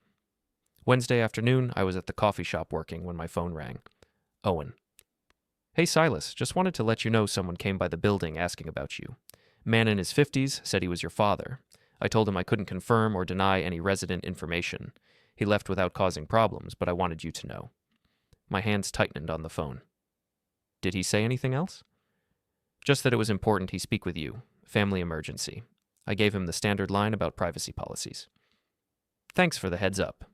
Wednesday afternoon, I was at the coffee shop working when my phone rang. Owen. Hey Silas, just wanted to let you know someone came by the building asking about you. Man in his 50s said he was your father. I told him I couldn't confirm or deny any resident information. He left without causing problems, but I wanted you to know. My hands tightened on the phone. Did he say anything else? Just that it was important he speak with you. Family emergency. I gave him the standard line about privacy policies. Thanks for the heads up.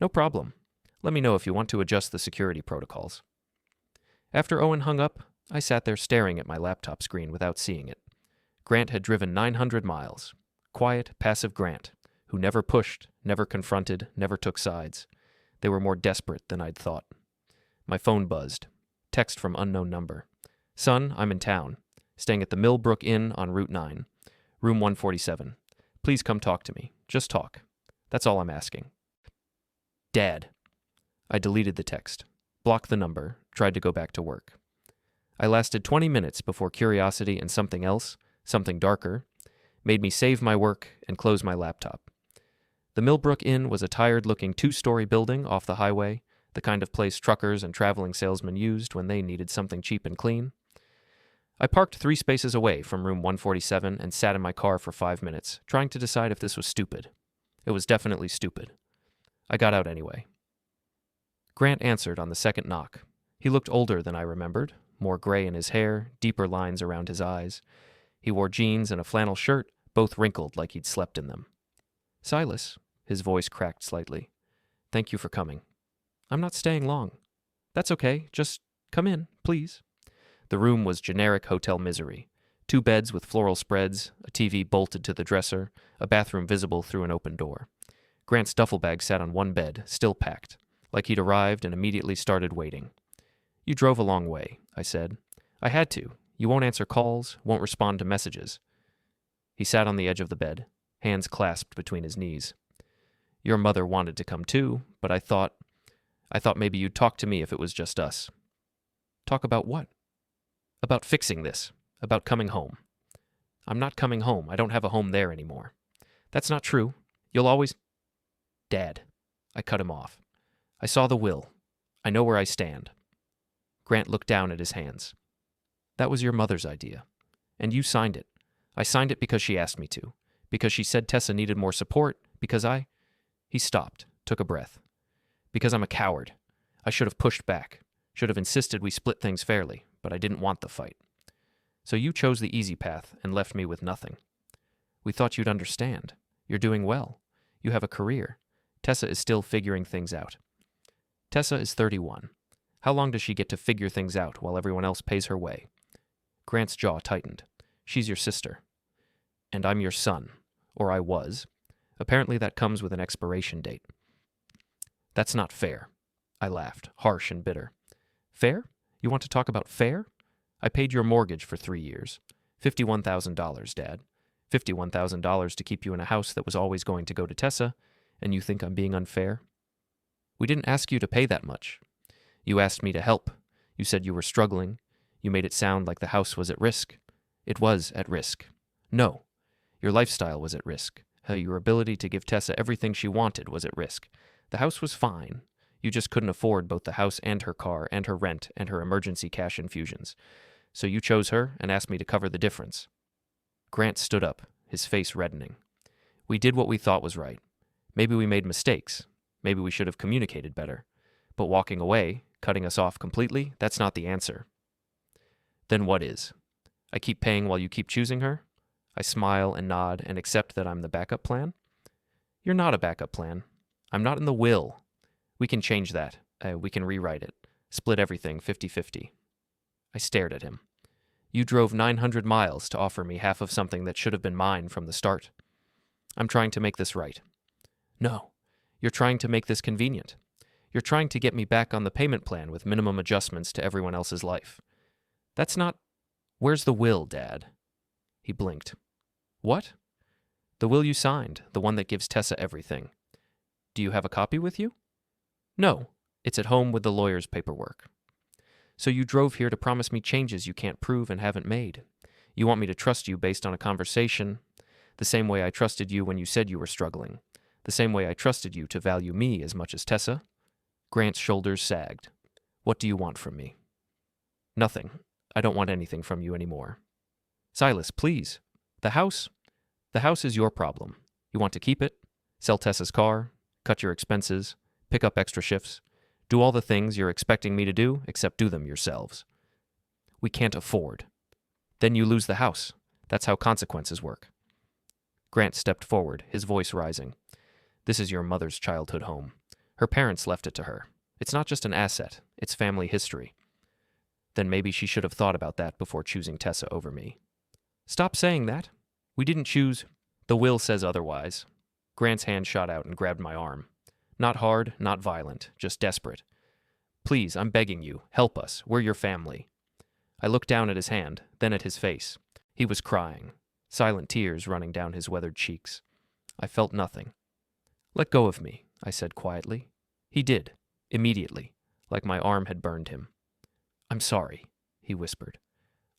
No problem. Let me know if you want to adjust the security protocols. After Owen hung up, I sat there staring at my laptop screen without seeing it. Grant had driven 900 miles. Quiet, passive Grant, who never pushed, never confronted, never took sides. They were more desperate than I'd thought. My phone buzzed. Text from unknown number. Son, I'm in town. Staying at the Millbrook Inn on Route 9. Room 147. Please come talk to me. Just talk. That's all I'm asking. Dad. I deleted the text. Blocked the number. Tried to go back to work. I lasted 20 minutes before curiosity and something else, something darker, made me save my work and close my laptop. The Millbrook Inn was a tired-looking 2-story building off the highway, the kind of place truckers and traveling salesmen used when they needed something cheap and clean. I parked 3 spaces away from room 147 and sat in my car for 5 minutes, trying to decide if this was stupid. It was definitely stupid. I got out anyway. Grant answered on the second knock. He looked older than I remembered, more gray in his hair, deeper lines around his eyes. He wore jeans and a flannel shirt, both wrinkled like he'd slept in them. Silas, his voice cracked slightly. Thank you for coming. I'm not staying long. That's okay, just come in, please. The room was generic hotel misery. 2 beds with floral spreads, a TV bolted to the dresser, a bathroom visible through an open door. Grant's duffel bag sat on one bed, still packed, like he'd arrived and immediately started waiting. You drove a long way, I said. I had to. You won't answer calls, won't respond to messages. He sat on the edge of the bed, hands clasped between his knees. Your mother wanted to come too, but I thought maybe you'd talk to me if it was just us. Talk about what? About fixing this. About coming home. I'm not coming home. I don't have a home there anymore. That's not true. You'll always... Dad. I cut him off. I saw the will. I know where I stand. Grant looked down at his hands. That was your mother's idea. And you signed it. I signed it because she asked me to. Because she said Tessa needed more support? Because I... He stopped, took a breath. Because I'm a coward. I should have pushed back, should have insisted we split things fairly, but I didn't want the fight. So you chose the easy path and left me with nothing. We thought you'd understand. You're doing well. You have a career. Tessa is still figuring things out. Tessa is 31. How long does she get to figure things out while everyone else pays her way? Grant's jaw tightened. She's your sister. And I'm your son. Or I was. Apparently that comes with an expiration date. That's not fair. I laughed, harsh and bitter. Fair? You want to talk about fair? I paid your mortgage for 3 years. $51,000, Dad. $51,000 to keep you in a house that was always going to go to Tessa, and you think I'm being unfair? We didn't ask you to pay that much. You asked me to help. You said you were struggling. You made it sound like the house was at risk. It was at risk. No. Your lifestyle was at risk. Your ability to give Tessa everything she wanted was at risk. The house was fine. You just couldn't afford both the house and her car and her rent and her emergency cash infusions. So you chose her and asked me to cover the difference. Grant stood up, his face reddening. We did what we thought was right. Maybe we made mistakes. Maybe we should have communicated better. But walking away, cutting us off completely, that's not the answer. Then what is? I keep paying while you keep choosing her? I smile and nod and accept that I'm the backup plan? You're not a backup plan. I'm not in the will. We can change that. We can rewrite it. Split everything 50-50. I stared at him. You drove 900 miles to offer me half of something that should have been mine from the start. I'm trying to make this right. No, you're trying to make this convenient. You're trying to get me back on the payment plan with minimum adjustments to everyone else's life. That's not... Where's the will, Dad? He blinked. What? The will you signed, the one that gives Tessa everything. Do you have a copy with you? No, it's at home with the lawyer's paperwork. So you drove here to promise me changes you can't prove and haven't made. You want me to trust you based on a conversation, the same way I trusted you when you said you were struggling, the same way I trusted you to value me as much as Tessa? Grant's shoulders sagged. What do you want from me? Nothing. I don't want anything from you anymore. Silas, please. The house is your problem. You want to keep it, sell Tessa's car, cut your expenses, pick up extra shifts, do all the things you're expecting me to do, except do them yourselves. We can't afford. Then you lose the house. That's how consequences work. Grant stepped forward, his voice rising. This is your mother's childhood home. Her parents left it to her. It's not just an asset, it's family history. Then maybe she should have thought about that before choosing Tessa over me. Stop saying that. We didn't choose. The will says otherwise. Grant's hand shot out and grabbed my arm. Not hard, not violent, just desperate. Please, I'm begging you, help us. We're your family. I looked down at his hand, then at his face. He was crying, silent tears running down his weathered cheeks. I felt nothing. Let go of me, I said quietly. He did, immediately, like my arm had burned him. I'm sorry, he whispered.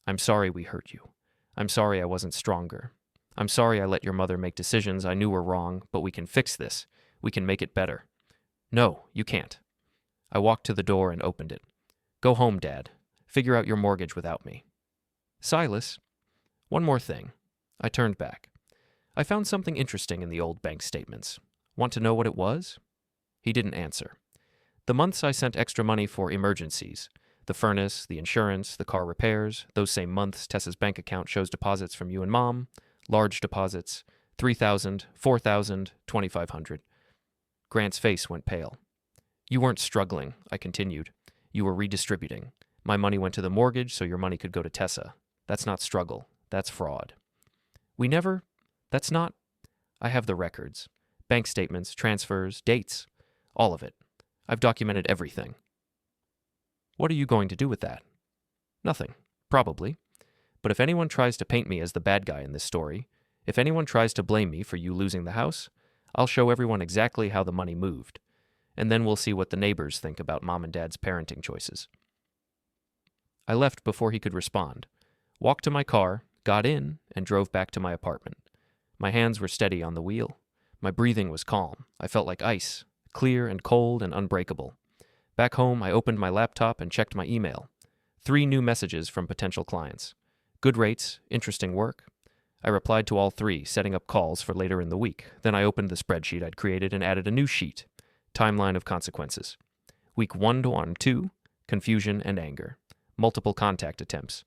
I'm sorry we hurt you. I'm sorry I wasn't stronger. I'm sorry I let your mother make decisions I knew were wrong, but we can fix this. We can make it better. No, you can't. I walked to the door and opened it. Go home, Dad. Figure out your mortgage without me. Silas, one more thing. I turned back. I found something interesting in the old bank statements. Want to know what it was? He didn't answer. The months I sent extra money for emergencies, the furnace, the insurance, the car repairs, those same months Tessa's bank account shows deposits from you and Mom, large deposits, $3,000, $4,000, $2,500. Grant's face went pale. You weren't struggling, I continued. You were redistributing. My money went to the mortgage so your money could go to Tessa. That's not struggle. That's fraud. That's not... I have the records. Bank statements, transfers, dates. All of it. I've documented everything. What are you going to do with that? Nothing. Probably. But if anyone tries to paint me as the bad guy in this story, if anyone tries to blame me for you losing the house, I'll show everyone exactly how the money moved, and then we'll see what the neighbors think about Mom and Dad's parenting choices. I left before he could respond, walked to my car, got in, and drove back to my apartment. My hands were steady on the wheel. My breathing was calm. I felt like ice, clear and cold and unbreakable. Back home, I opened my laptop and checked my email. 3 new messages from potential clients. Good rates, interesting work. I replied to all three, setting up calls for later in the week. Then I opened the spreadsheet I'd created and added a new sheet. Timeline of consequences. Week 1 on 2, confusion and anger. Multiple contact attempts.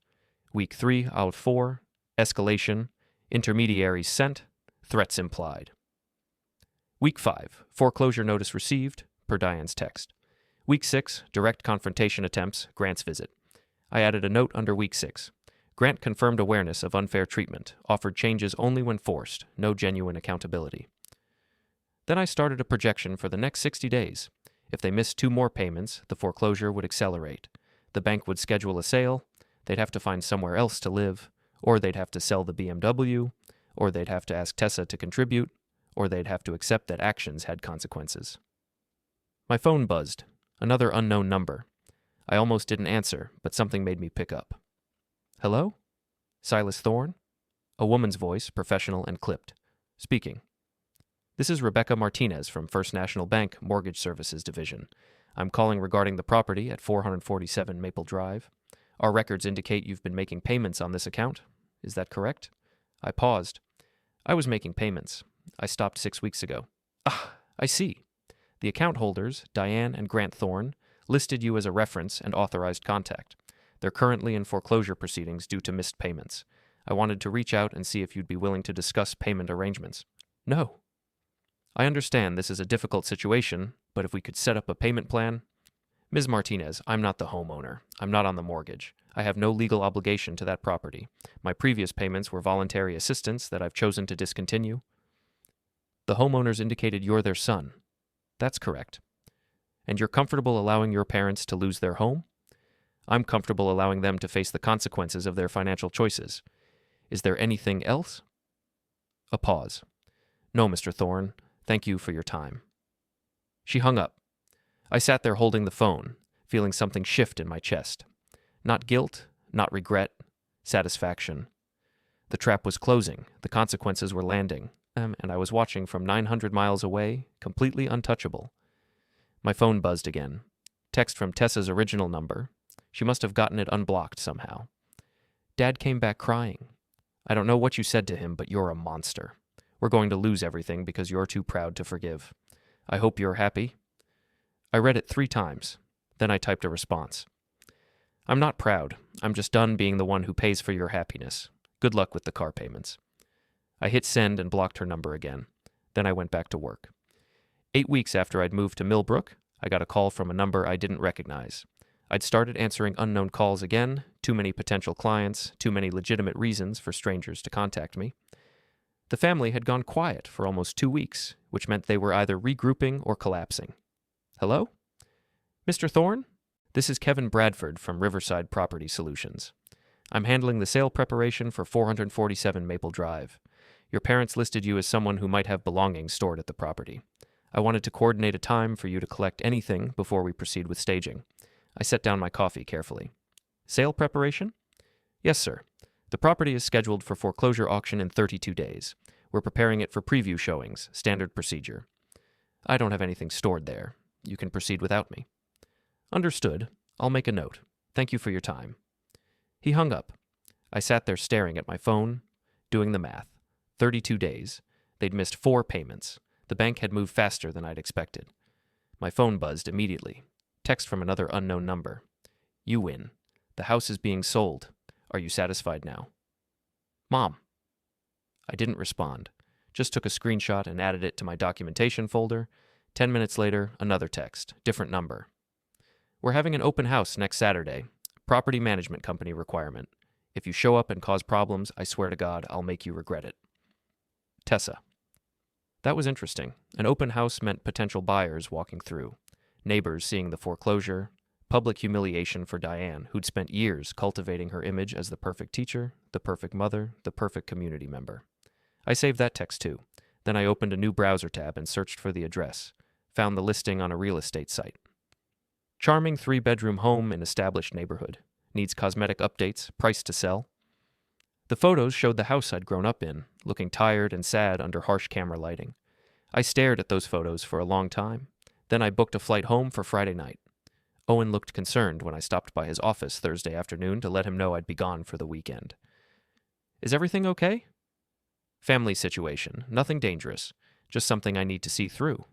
Week 3 out of 4, escalation, intermediaries sent, threats implied. Week 5, foreclosure notice received, per Diane's text. Week 6, direct confrontation attempts, Grant's visit. I added a note under Week 6. Grant confirmed awareness of unfair treatment, offered changes only when forced, no genuine accountability. Then I started a projection for the next 60 days. If they missed 2 more payments, the foreclosure would accelerate. The bank would schedule a sale, they'd have to find somewhere else to live, or they'd have to sell the BMW, or they'd have to ask Tessa to contribute, or they'd have to accept that actions had consequences. My phone buzzed. Another unknown number. I almost didn't answer, but something made me pick up. Hello? Silas Thorne? A woman's voice, professional and clipped. Speaking. This is Rebecca Martinez from First National Bank Mortgage Services Division. I'm calling regarding the property at 447 Maple Drive. Our records indicate you've been making payments on this account. Is that correct? I paused. I was making payments. I stopped 6 weeks ago. Ah, I see. The account holders, Diane and Grant Thorne, listed you as a reference and authorized contact. They're currently in foreclosure proceedings due to missed payments. I wanted to reach out and see if you'd be willing to discuss payment arrangements. No. I understand this is a difficult situation, but if we could set up a payment plan... Ms. Martinez, I'm not the homeowner. I'm not on the mortgage. I have no legal obligation to that property. My previous payments were voluntary assistance that I've chosen to discontinue. The homeowners indicated you're their son. That's correct. And you're comfortable allowing your parents to lose their home? I'm comfortable allowing them to face the consequences of their financial choices. Is there anything else? A pause. No, Mr. Thorne. Thank you for your time. She hung up. I sat there holding the phone, feeling something shift in my chest. Not guilt, not regret, satisfaction. The trap was closing, the consequences were landing, and I was watching from 900 miles away, completely untouchable. My phone buzzed again. Text from Tessa's original number. She must have gotten it unblocked somehow. Dad came back crying. I don't know what you said to him, but you're a monster. We're going to lose everything because you're too proud to forgive. I hope you're happy. I read it 3 times. Then I typed a response. I'm not proud. I'm just done being the one who pays for your happiness. Good luck with the car payments. I hit send and blocked her number again. Then I went back to work. 8 weeks after I'd moved to Millbrook, I got a call from a number I didn't recognize. I'd started answering unknown calls again, too many potential clients, too many legitimate reasons for strangers to contact me. The family had gone quiet for almost 2 weeks, which meant they were either regrouping or collapsing. Hello? Mr. Thorne? This is Kevin Bradford from Riverside Property Solutions. I'm handling the sale preparation for 447 Maple Drive. Your parents listed you as someone who might have belongings stored at the property. I wanted to coordinate a time for you to collect anything before we proceed with staging. I set down my coffee carefully. Sale preparation? Yes, sir. The property is scheduled for foreclosure auction in 32 days. We're preparing it for preview showings, standard procedure. I don't have anything stored there. You can proceed without me. Understood. I'll make a note. Thank you for your time. He hung up. I sat there staring at my phone, doing the math. 32 days. They'd missed 4 payments. The bank had moved faster than I'd expected. My phone buzzed immediately. Text from another unknown number. You win. The house is being sold. Are you satisfied now? Mom. I didn't respond. Just took a screenshot and added it to my documentation folder. 10 minutes later, another text. Different number. We're having an open house next Saturday. Property management company requirement. If you show up and cause problems, I swear to God, I'll make you regret it. Tessa. That was interesting. An open house meant potential buyers walking through. Neighbors seeing the foreclosure. Public humiliation for Diane, who'd spent years cultivating her image as the perfect teacher, the perfect mother, the perfect community member. I saved that text too. Then I opened a new browser tab and searched for the address. Found the listing on a real estate site. Charming 3-bedroom home in established neighborhood. Needs cosmetic updates, price to sell. The photos showed the house I'd grown up in, looking tired and sad under harsh camera lighting. I stared at those photos for a long time. Then I booked a flight home for Friday night. Owen looked concerned when I stopped by his office Thursday afternoon to let him know I'd be gone for the weekend. Is everything okay? Family situation. Nothing dangerous. Just something I need to see through.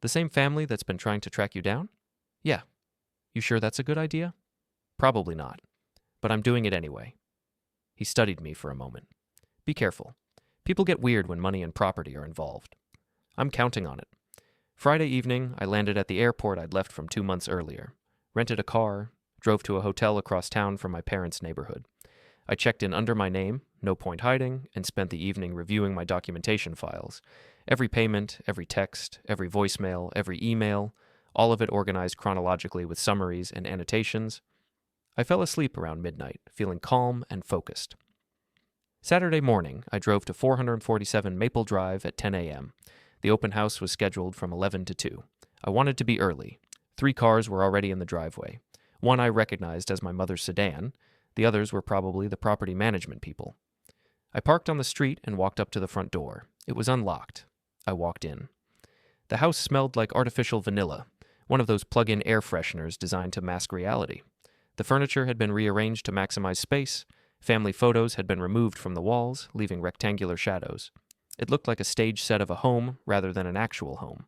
The same family that's been trying to track you down? Yeah. You sure that's a good idea? Probably not. But I'm doing it anyway. He studied me for a moment. Be careful. People get weird when money and property are involved. I'm counting on it. Friday evening, I landed at the airport I'd left from 2 months earlier. Rented a car, drove to a hotel across town from my parents' neighborhood. I checked in under my name, no point hiding, and spent the evening reviewing my documentation files. Every payment, every text, every voicemail, every email, all of it organized chronologically with summaries and annotations. I fell asleep around midnight, feeling calm and focused. Saturday morning, I drove to 447 Maple Drive at 10 a.m. The open house was scheduled from 11 to 2. I wanted to be early. 3 cars were already in the driveway. One I recognized as my mother's sedan. The others were probably the property management people. I parked on the street and walked up to the front door. It was unlocked. I walked in. The house smelled like artificial vanilla, one of those plug-in air fresheners designed to mask reality. The furniture had been rearranged to maximize space. Family photos had been removed from the walls, leaving rectangular shadows. It looked like a stage set of a home rather than an actual home.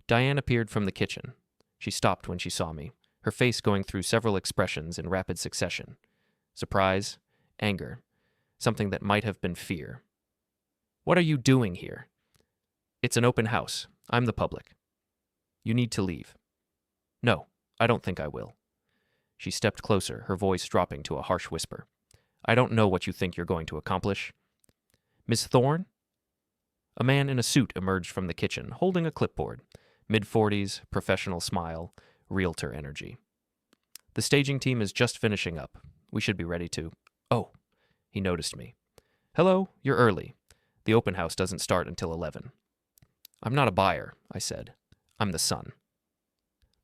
Diane appeared from the kitchen. She stopped when she saw me, her face going through several expressions in rapid succession. Surprise, anger, something that might have been fear. What are you doing here? It's an open house. I'm the public. You need to leave. No, I don't think I will. She stepped closer, her voice dropping to a harsh whisper. I don't know what you think you're going to accomplish. Miss Thorne? A man in a suit emerged from the kitchen, holding a clipboard. Mid-40s, professional smile, realtor energy. The staging team is just finishing up. We should be ready to... Oh, he noticed me. Hello, you're early. The open house doesn't start until 11. I'm not a buyer, I said. I'm the son.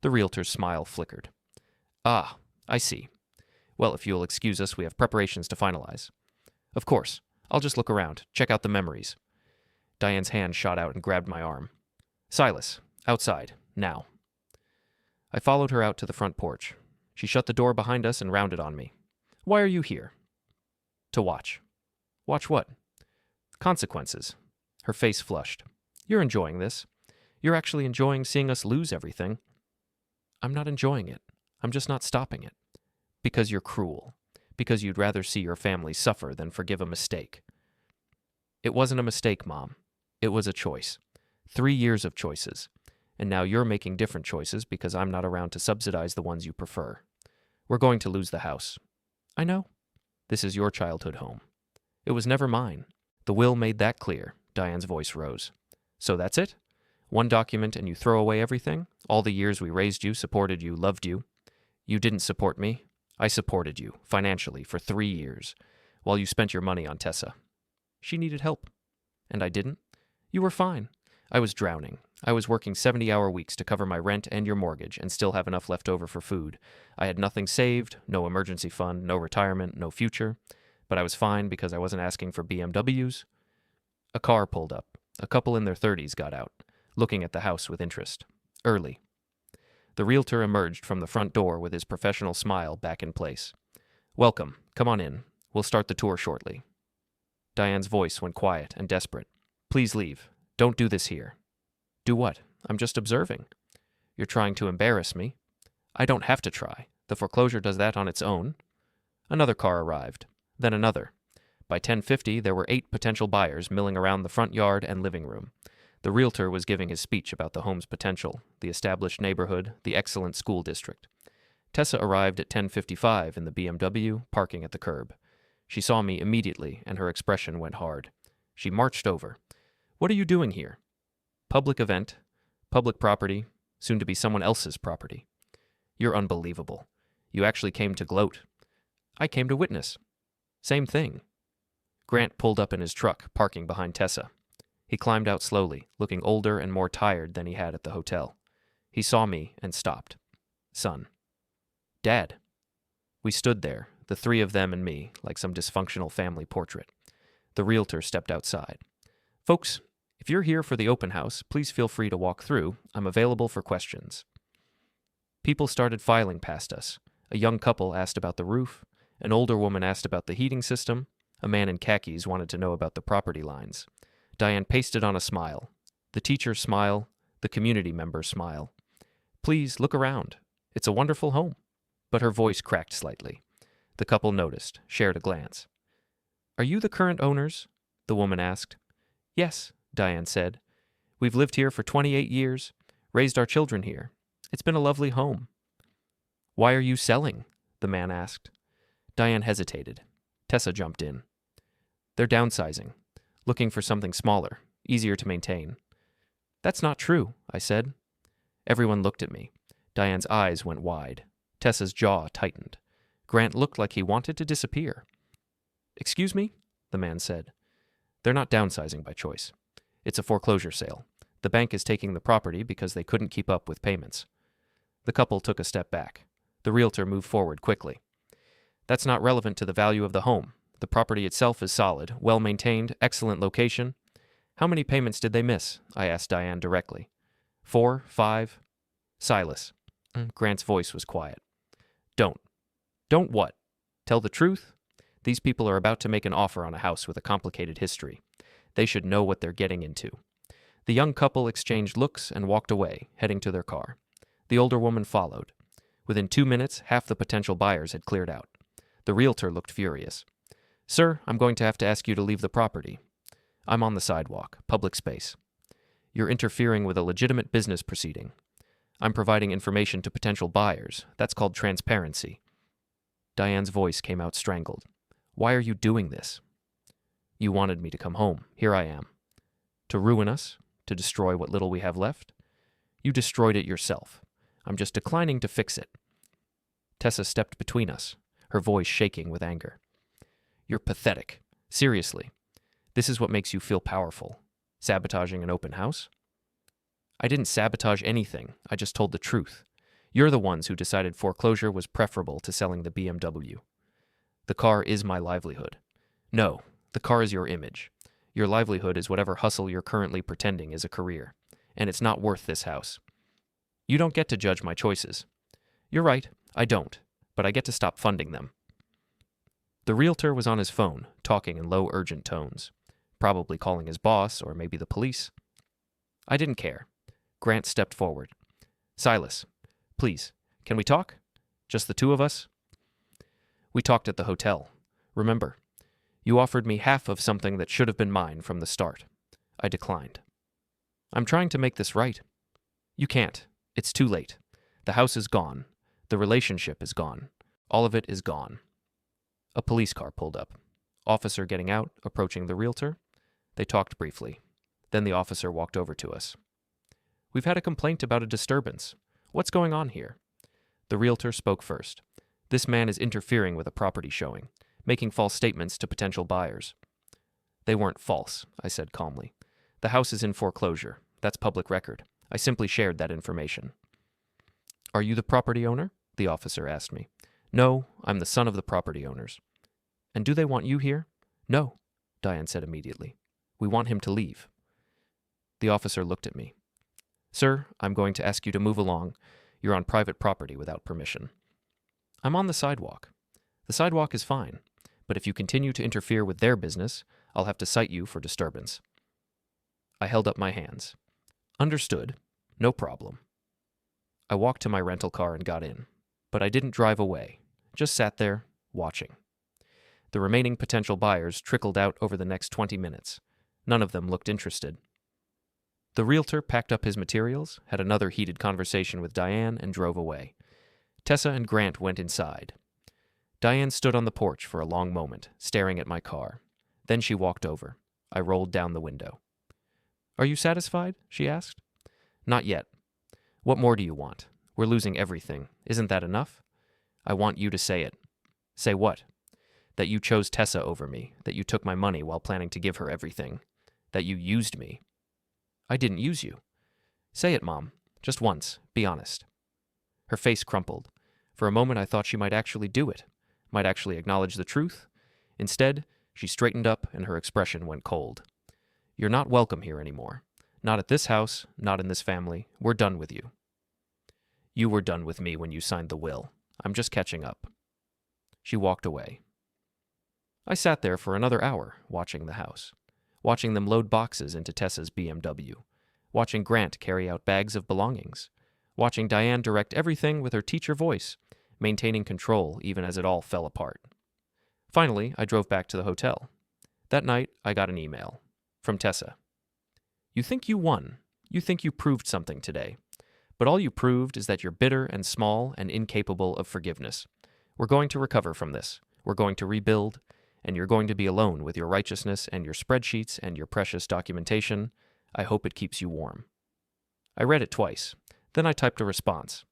The realtor's smile flickered. Ah, I see. Well, if you'll excuse us, we have preparations to finalize. Of course. I'll just look around, check out the memories. Diane's hand shot out and grabbed my arm. Silas, outside, now. I followed her out to the front porch. She shut the door behind us and rounded on me. Why are you here? To watch. Watch what? Consequences. Her face flushed. You're enjoying this. You're actually enjoying seeing us lose everything. I'm not enjoying it. I'm just not stopping it. Because you're cruel. Because you'd rather see your family suffer than forgive a mistake. It wasn't a mistake, Mom. It was a choice. 3 years of choices. And now you're making different choices because I'm not around to subsidize the ones you prefer. We're going to lose the house. I know. This is your childhood home. It was never mine. The will made that clear. Diane's voice rose. So that's it? One document and you throw away everything? All the years we raised you, supported you, loved you? You didn't support me. I supported you, financially, for 3 years, while you spent your money on Tessa. She needed help. And I didn't? You were fine. I was drowning. I was working 70-hour weeks to cover my rent and your mortgage and still have enough left over for food. I had nothing saved, no emergency fund, no retirement, no future. But I was fine because I wasn't asking for BMWs. A car pulled up. A couple in their 30s got out, looking at the house with interest. Early. The realtor emerged from the front door with his professional smile back in place. Welcome. Come on in. We'll start the tour shortly. Diane's voice went quiet and desperate. Please leave. Don't do this here. Do what? I'm just observing. You're trying to embarrass me. I don't have to try. The foreclosure does that on its own. Another car arrived. Then another. By 10:50, there were 8 potential buyers milling around the front yard and living room. The realtor was giving his speech about the home's potential, the established neighborhood, the excellent school district. Tessa arrived at 10:55 in the BMW, parking at the curb. She saw me immediately, and her expression went hard. She marched over. What are you doing here? Public event, public property, soon to be someone else's property. You're unbelievable. You actually came to gloat. I came to witness. Same thing. Grant pulled up in his truck, parking behind Tessa. He climbed out slowly, looking older and more tired than he had at the hotel. He saw me and stopped. Son. Dad. We stood there, the 3 of them and me, like some dysfunctional family portrait. The realtor stepped outside. Folks, if you're here for the open house, please feel free to walk through. I'm available for questions. People started filing past us. A young couple asked about the roof. An older woman asked about the heating system. A man in khakis wanted to know about the property lines. Diane pasted on a smile. The teacher's smile, the community member's smile. Please look around. It's a wonderful home. But her voice cracked slightly. The couple noticed, shared a glance. Are you the current owners? The woman asked. Yes, Diane said. We've lived here for 28 years, raised our children here. It's been a lovely home. Why are you selling? The man asked. Diane hesitated. Tessa jumped in. They're downsizing, looking for something smaller, easier to maintain. That's not true, I said. Everyone looked at me. Diane's eyes went wide. Tessa's jaw tightened. Grant looked like he wanted to disappear. Excuse me? The man said. They're not downsizing by choice. It's a foreclosure sale. The bank is taking the property because they couldn't keep up with payments. The couple took a step back. The realtor moved forward quickly. That's not relevant to the value of the home. The property itself is solid, well-maintained, excellent location. How many payments did they miss? I asked Diane directly. 4, 5. Silas. Grant's voice was quiet. Don't. Don't what? Tell the truth? These people are about to make an offer on a house with a complicated history. They should know what they're getting into. The young couple exchanged looks and walked away, heading to their car. The older woman followed. Within 2 minutes, half the potential buyers had cleared out. The realtor looked furious. Sir, I'm going to have to ask you to leave the property. I'm on the sidewalk, public space. You're interfering with a legitimate business proceeding. I'm providing information to potential buyers. That's called transparency. Diane's voice came out strangled. Why are you doing this? You wanted me to come home. Here I am. To ruin us? To destroy what little we have left? You destroyed it yourself. I'm just declining to fix it. Tessa stepped between us, her voice shaking with anger. You're pathetic. Seriously. This is what makes you feel powerful. Sabotaging an open house? I didn't sabotage anything. I just told the truth. You're the ones who decided foreclosure was preferable to selling the BMW. The car is my livelihood. No, the car is your image. Your livelihood is whatever hustle you're currently pretending is a career, and it's not worth this house. You don't get to judge my choices. You're right, I don't, but I get to stop funding them. The realtor was on his phone, talking in low, urgent tones, probably calling his boss or maybe the police. I didn't care. Grant stepped forward. Silas, please, can we talk? Just the two of us? We talked at the hotel. Remember, you offered me half of something that should have been mine from the start. I declined. I'm trying to make this right. You can't. It's too late. The house is gone. The relationship is gone. All of it is gone. A police car pulled up. Officer getting out, approaching the realtor. They talked briefly. Then the officer walked over to us. We've had a complaint about a disturbance. What's going on here? The realtor spoke first. This man is interfering with a property showing, making false statements to potential buyers. They weren't false, I said calmly. The house is in foreclosure. That's public record. I simply shared that information. Are you the property owner? The officer asked me. No, I'm the son of the property owners. And do they want you here? No, Diane said immediately. We want him to leave. The officer looked at me. Sir, I'm going to ask you to move along. You're on private property without permission. I'm on the sidewalk. The sidewalk is fine, but if you continue to interfere with their business, I'll have to cite you for disturbance. I held up my hands. Understood. No problem. I walked to my rental car and got in, but I didn't drive away, just sat there, watching. The remaining potential buyers trickled out over the next 20 minutes. None of them looked interested. The realtor packed up his materials, had another heated conversation with Diane, and drove away. Tessa and Grant went inside. Diane stood on the porch for a long moment, staring at my car. Then she walked over. I rolled down the window. Are you satisfied? She asked. Not yet. What more do you want? We're losing everything. Isn't that enough? I want you to say it. Say what? That you chose Tessa over me, that you took my money while planning to give her everything, that you used me. I didn't use you. Say it, Mom. Just once. Be honest. Her face crumpled. For a moment I thought she might actually do it, might actually acknowledge the truth. Instead, she straightened up and her expression went cold. You're not welcome here anymore. Not at this house, not in this family. We're done with you. You were done with me when you signed the will. I'm just catching up. She walked away. I sat there for another hour, watching the house, watching them load boxes into Tessa's BMW, watching Grant carry out bags of belongings, watching Diane direct everything with her teacher voice, maintaining control even as it all fell apart. Finally, I drove back to the hotel. That night, I got an email from Tessa. You think you won. You think you proved something today. But all you proved is that you're bitter and small and incapable of forgiveness. We're going to recover from this. We're going to rebuild, and you're going to be alone with your righteousness and your spreadsheets and your precious documentation. I hope it keeps you warm. I read it twice. Then I typed a response.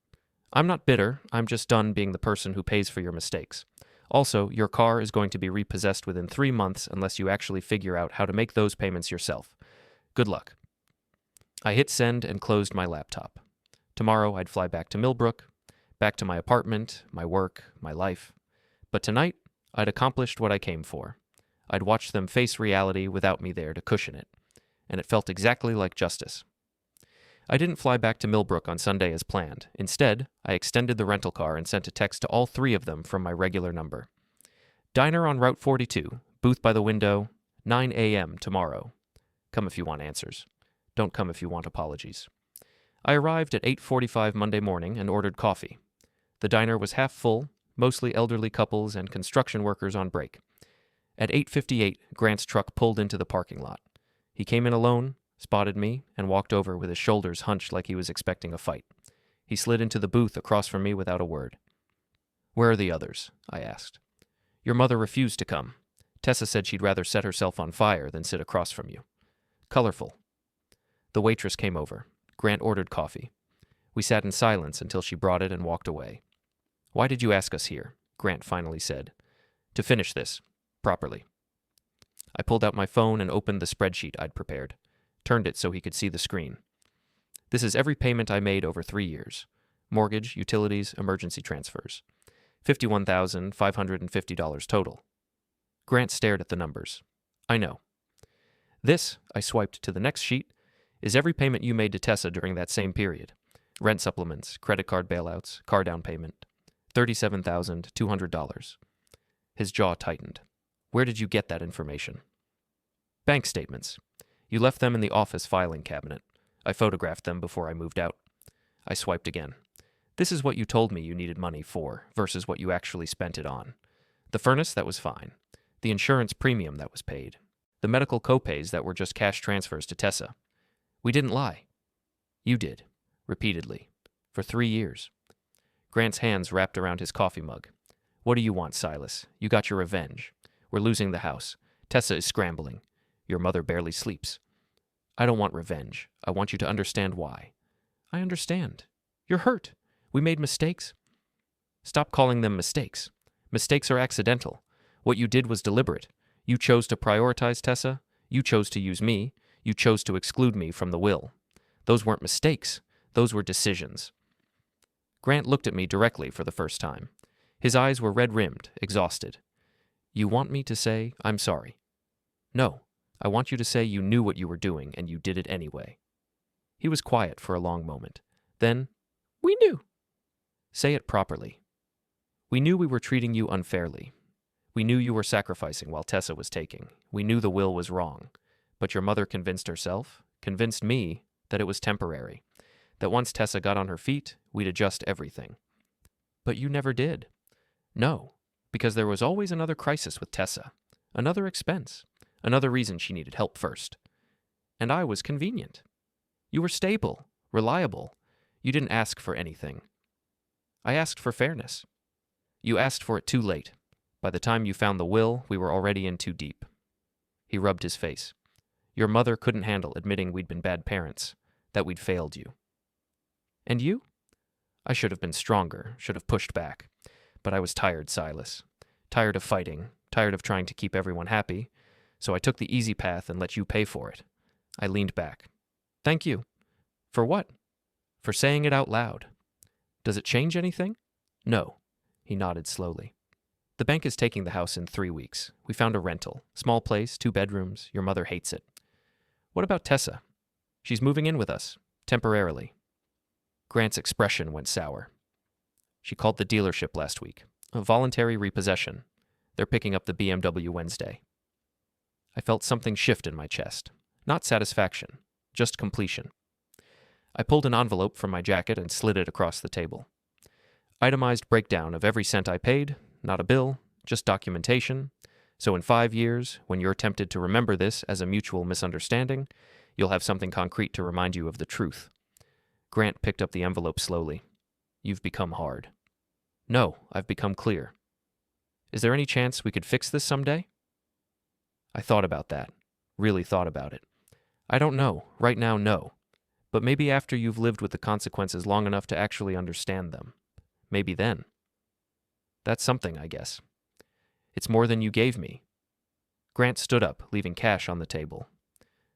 I'm not bitter. I'm just done being the person who pays for your mistakes. Also, your car is going to be repossessed within 3 months unless you actually figure out how to make those payments yourself. Good luck. I hit send and closed my laptop. Tomorrow I'd fly back to Millbrook, back to my apartment, my work, my life. But tonight, I'd accomplished what I came for. I'd watched them face reality without me there to cushion it, and it felt exactly like justice. I didn't fly back to Millbrook on Sunday as planned. Instead, I extended the rental car and sent a text to all 3 of them from my regular number. Diner on Route 42, booth by the window, 9 a.m. tomorrow. Come if you want answers. Don't come if you want apologies. I arrived at 8:45 Monday morning and ordered coffee. The diner was half full, mostly elderly couples and construction workers on break. At 8:58, Grant's truck pulled into the parking lot. He came in alone, spotted me, and walked over with his shoulders hunched like he was expecting a fight. He slid into the booth across from me without a word. Where are the others? I asked. Your mother refused to come. Tessa said she'd rather set herself on fire than sit across from you. Colorful. The waitress came over. Grant ordered coffee. We sat in silence until she brought it and walked away. Why did you ask us here? Grant finally said. To finish this, properly. I pulled out my phone and opened the spreadsheet I'd prepared, turned it so he could see the screen. This is every payment I made over 3 years. Mortgage, utilities, emergency transfers. $51,550 total. Grant stared at the numbers. I know. This, I swiped to the next sheet, is every payment you made to Tessa during that same period. Rent supplements, credit card bailouts, car down payment. $37,200. His jaw tightened. Where did you get that information? Bank statements. You left them in the office filing cabinet. I photographed them before I moved out. I swiped again. This is what you told me you needed money for versus what you actually spent it on. The furnace, that was fine. The insurance premium that was paid. The medical copays that were just cash transfers to Tessa. We didn't lie. You did. Repeatedly. For 3 years. Grant's hands wrapped around his coffee mug. What do you want, Silas? You got your revenge. We're losing the house. Tessa is scrambling. Your mother barely sleeps. I don't want revenge. I want you to understand why. I understand. You're hurt. We made mistakes. Stop calling them mistakes. Mistakes are accidental. What you did was deliberate. You chose to prioritize Tessa. You chose to use me. You chose to exclude me from the will. Those weren't mistakes. Those were decisions. Grant looked at me directly for the first time. His eyes were red-rimmed, exhausted. You want me to say, I'm sorry? No. I want you to say you knew what you were doing and you did it anyway. He was quiet for a long moment. Then, we knew. Say it properly. We knew we were treating you unfairly. We knew you were sacrificing while Tessa was taking. We knew the will was wrong. But your mother convinced herself, convinced me, that it was temporary. That once Tessa got on her feet, we'd adjust everything. But you never did. No, because there was always another crisis with Tessa. Another expense. Another reason she needed help first. And I was convenient. You were stable, reliable. You didn't ask for anything. I asked for fairness. You asked for it too late. By the time you found the will, we were already in too deep. He rubbed his face. Your mother couldn't handle admitting we'd been bad parents, that we'd failed you. And you? I should have been stronger, should have pushed back. But I was tired, Silas. Tired of fighting, tired of trying to keep everyone happy. So I took the easy path and let you pay for it. I leaned back. Thank you. For what? For saying it out loud. Does it change anything? No. He nodded slowly. The bank is taking the house in 3 weeks. We found a rental. Small place, 2 bedrooms. Your mother hates it. What about Tessa? She's moving in with us. Temporarily. Grant's expression went sour. She called the dealership last week. A voluntary repossession. They're picking up the BMW Wednesday. I felt something shift in my chest. Not satisfaction, just completion. I pulled an envelope from my jacket and slid it across the table. Itemized breakdown of every cent I paid, not a bill, just documentation. So in 5 years, when you're tempted to remember this as a mutual misunderstanding, you'll have something concrete to remind you of the truth. Grant picked up the envelope slowly. You've become hard. No, I've become clear. Is there any chance we could fix this someday? I thought about that. Really thought about it. I don't know. Right now, no. But maybe after you've lived with the consequences long enough to actually understand them. Maybe then. That's something, I guess. It's more than you gave me. Grant stood up, leaving cash on the table.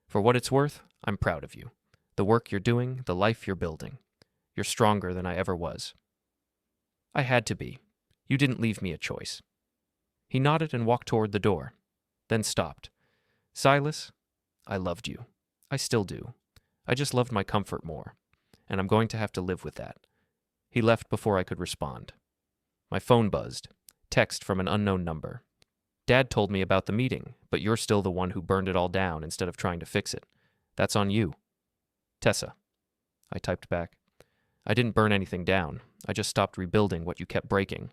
For what it's worth, I'm proud of you. The work you're doing, the life you're building. You're stronger than I ever was. I had to be. You didn't leave me a choice. He nodded and walked toward the door, then stopped. Silas, I loved you. I still do. I just loved my comfort more, and I'm going to have to live with that. He left before I could respond. My phone buzzed. Text from an unknown number. Dad told me about the meeting, but you're still the one who burned it all down instead of trying to fix it. That's on you. Tessa. I typed back. I didn't burn anything down. I just stopped rebuilding what you kept breaking.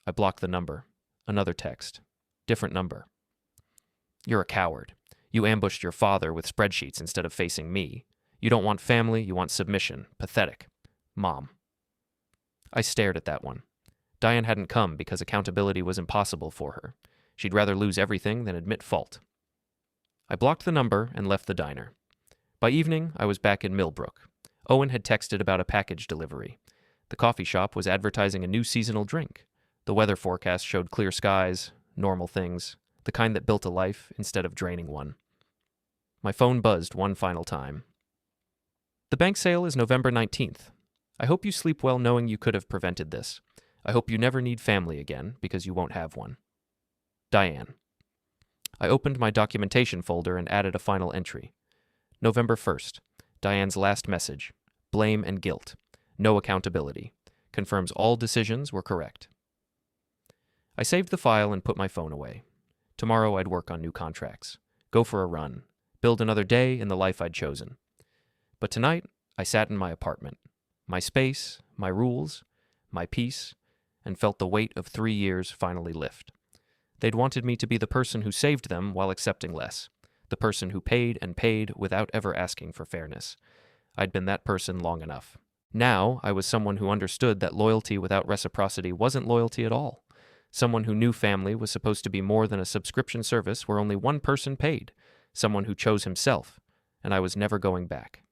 I blocked the number. Another text. Different number. You're a coward. You ambushed your father with spreadsheets instead of facing me. You don't want family, you want submission. Pathetic. Mom. I stared at that one. Diane hadn't come because accountability was impossible for her. She'd rather lose everything than admit fault. I blocked the number and left the diner. By evening, I was back in Millbrook. Owen had texted about a package delivery. The coffee shop was advertising a new seasonal drink. The weather forecast showed clear skies, normal things, the kind that built a life instead of draining one. My phone buzzed one final time. The bank sale is November 19th. I hope you sleep well knowing you could have prevented this. I hope you never need family again, because you won't have one. Diane. I opened my documentation folder and added a final entry. November 1st. Diane's last message. Blame and guilt. No accountability. Confirms all decisions were correct. I saved the file and put my phone away. Tomorrow I'd work on new contracts. Go for a run. Build another day in the life I'd chosen. But tonight, I sat in my apartment. My space, my rules, my peace, and felt the weight of 3 years finally lift. They'd wanted me to be the person who saved them while accepting less, the person who paid and paid without ever asking for fairness. I'd been that person long enough. Now I was someone who understood that loyalty without reciprocity wasn't loyalty at all. Someone who knew family was supposed to be more than a subscription service where only one person paid, someone who chose himself, and I was never going back.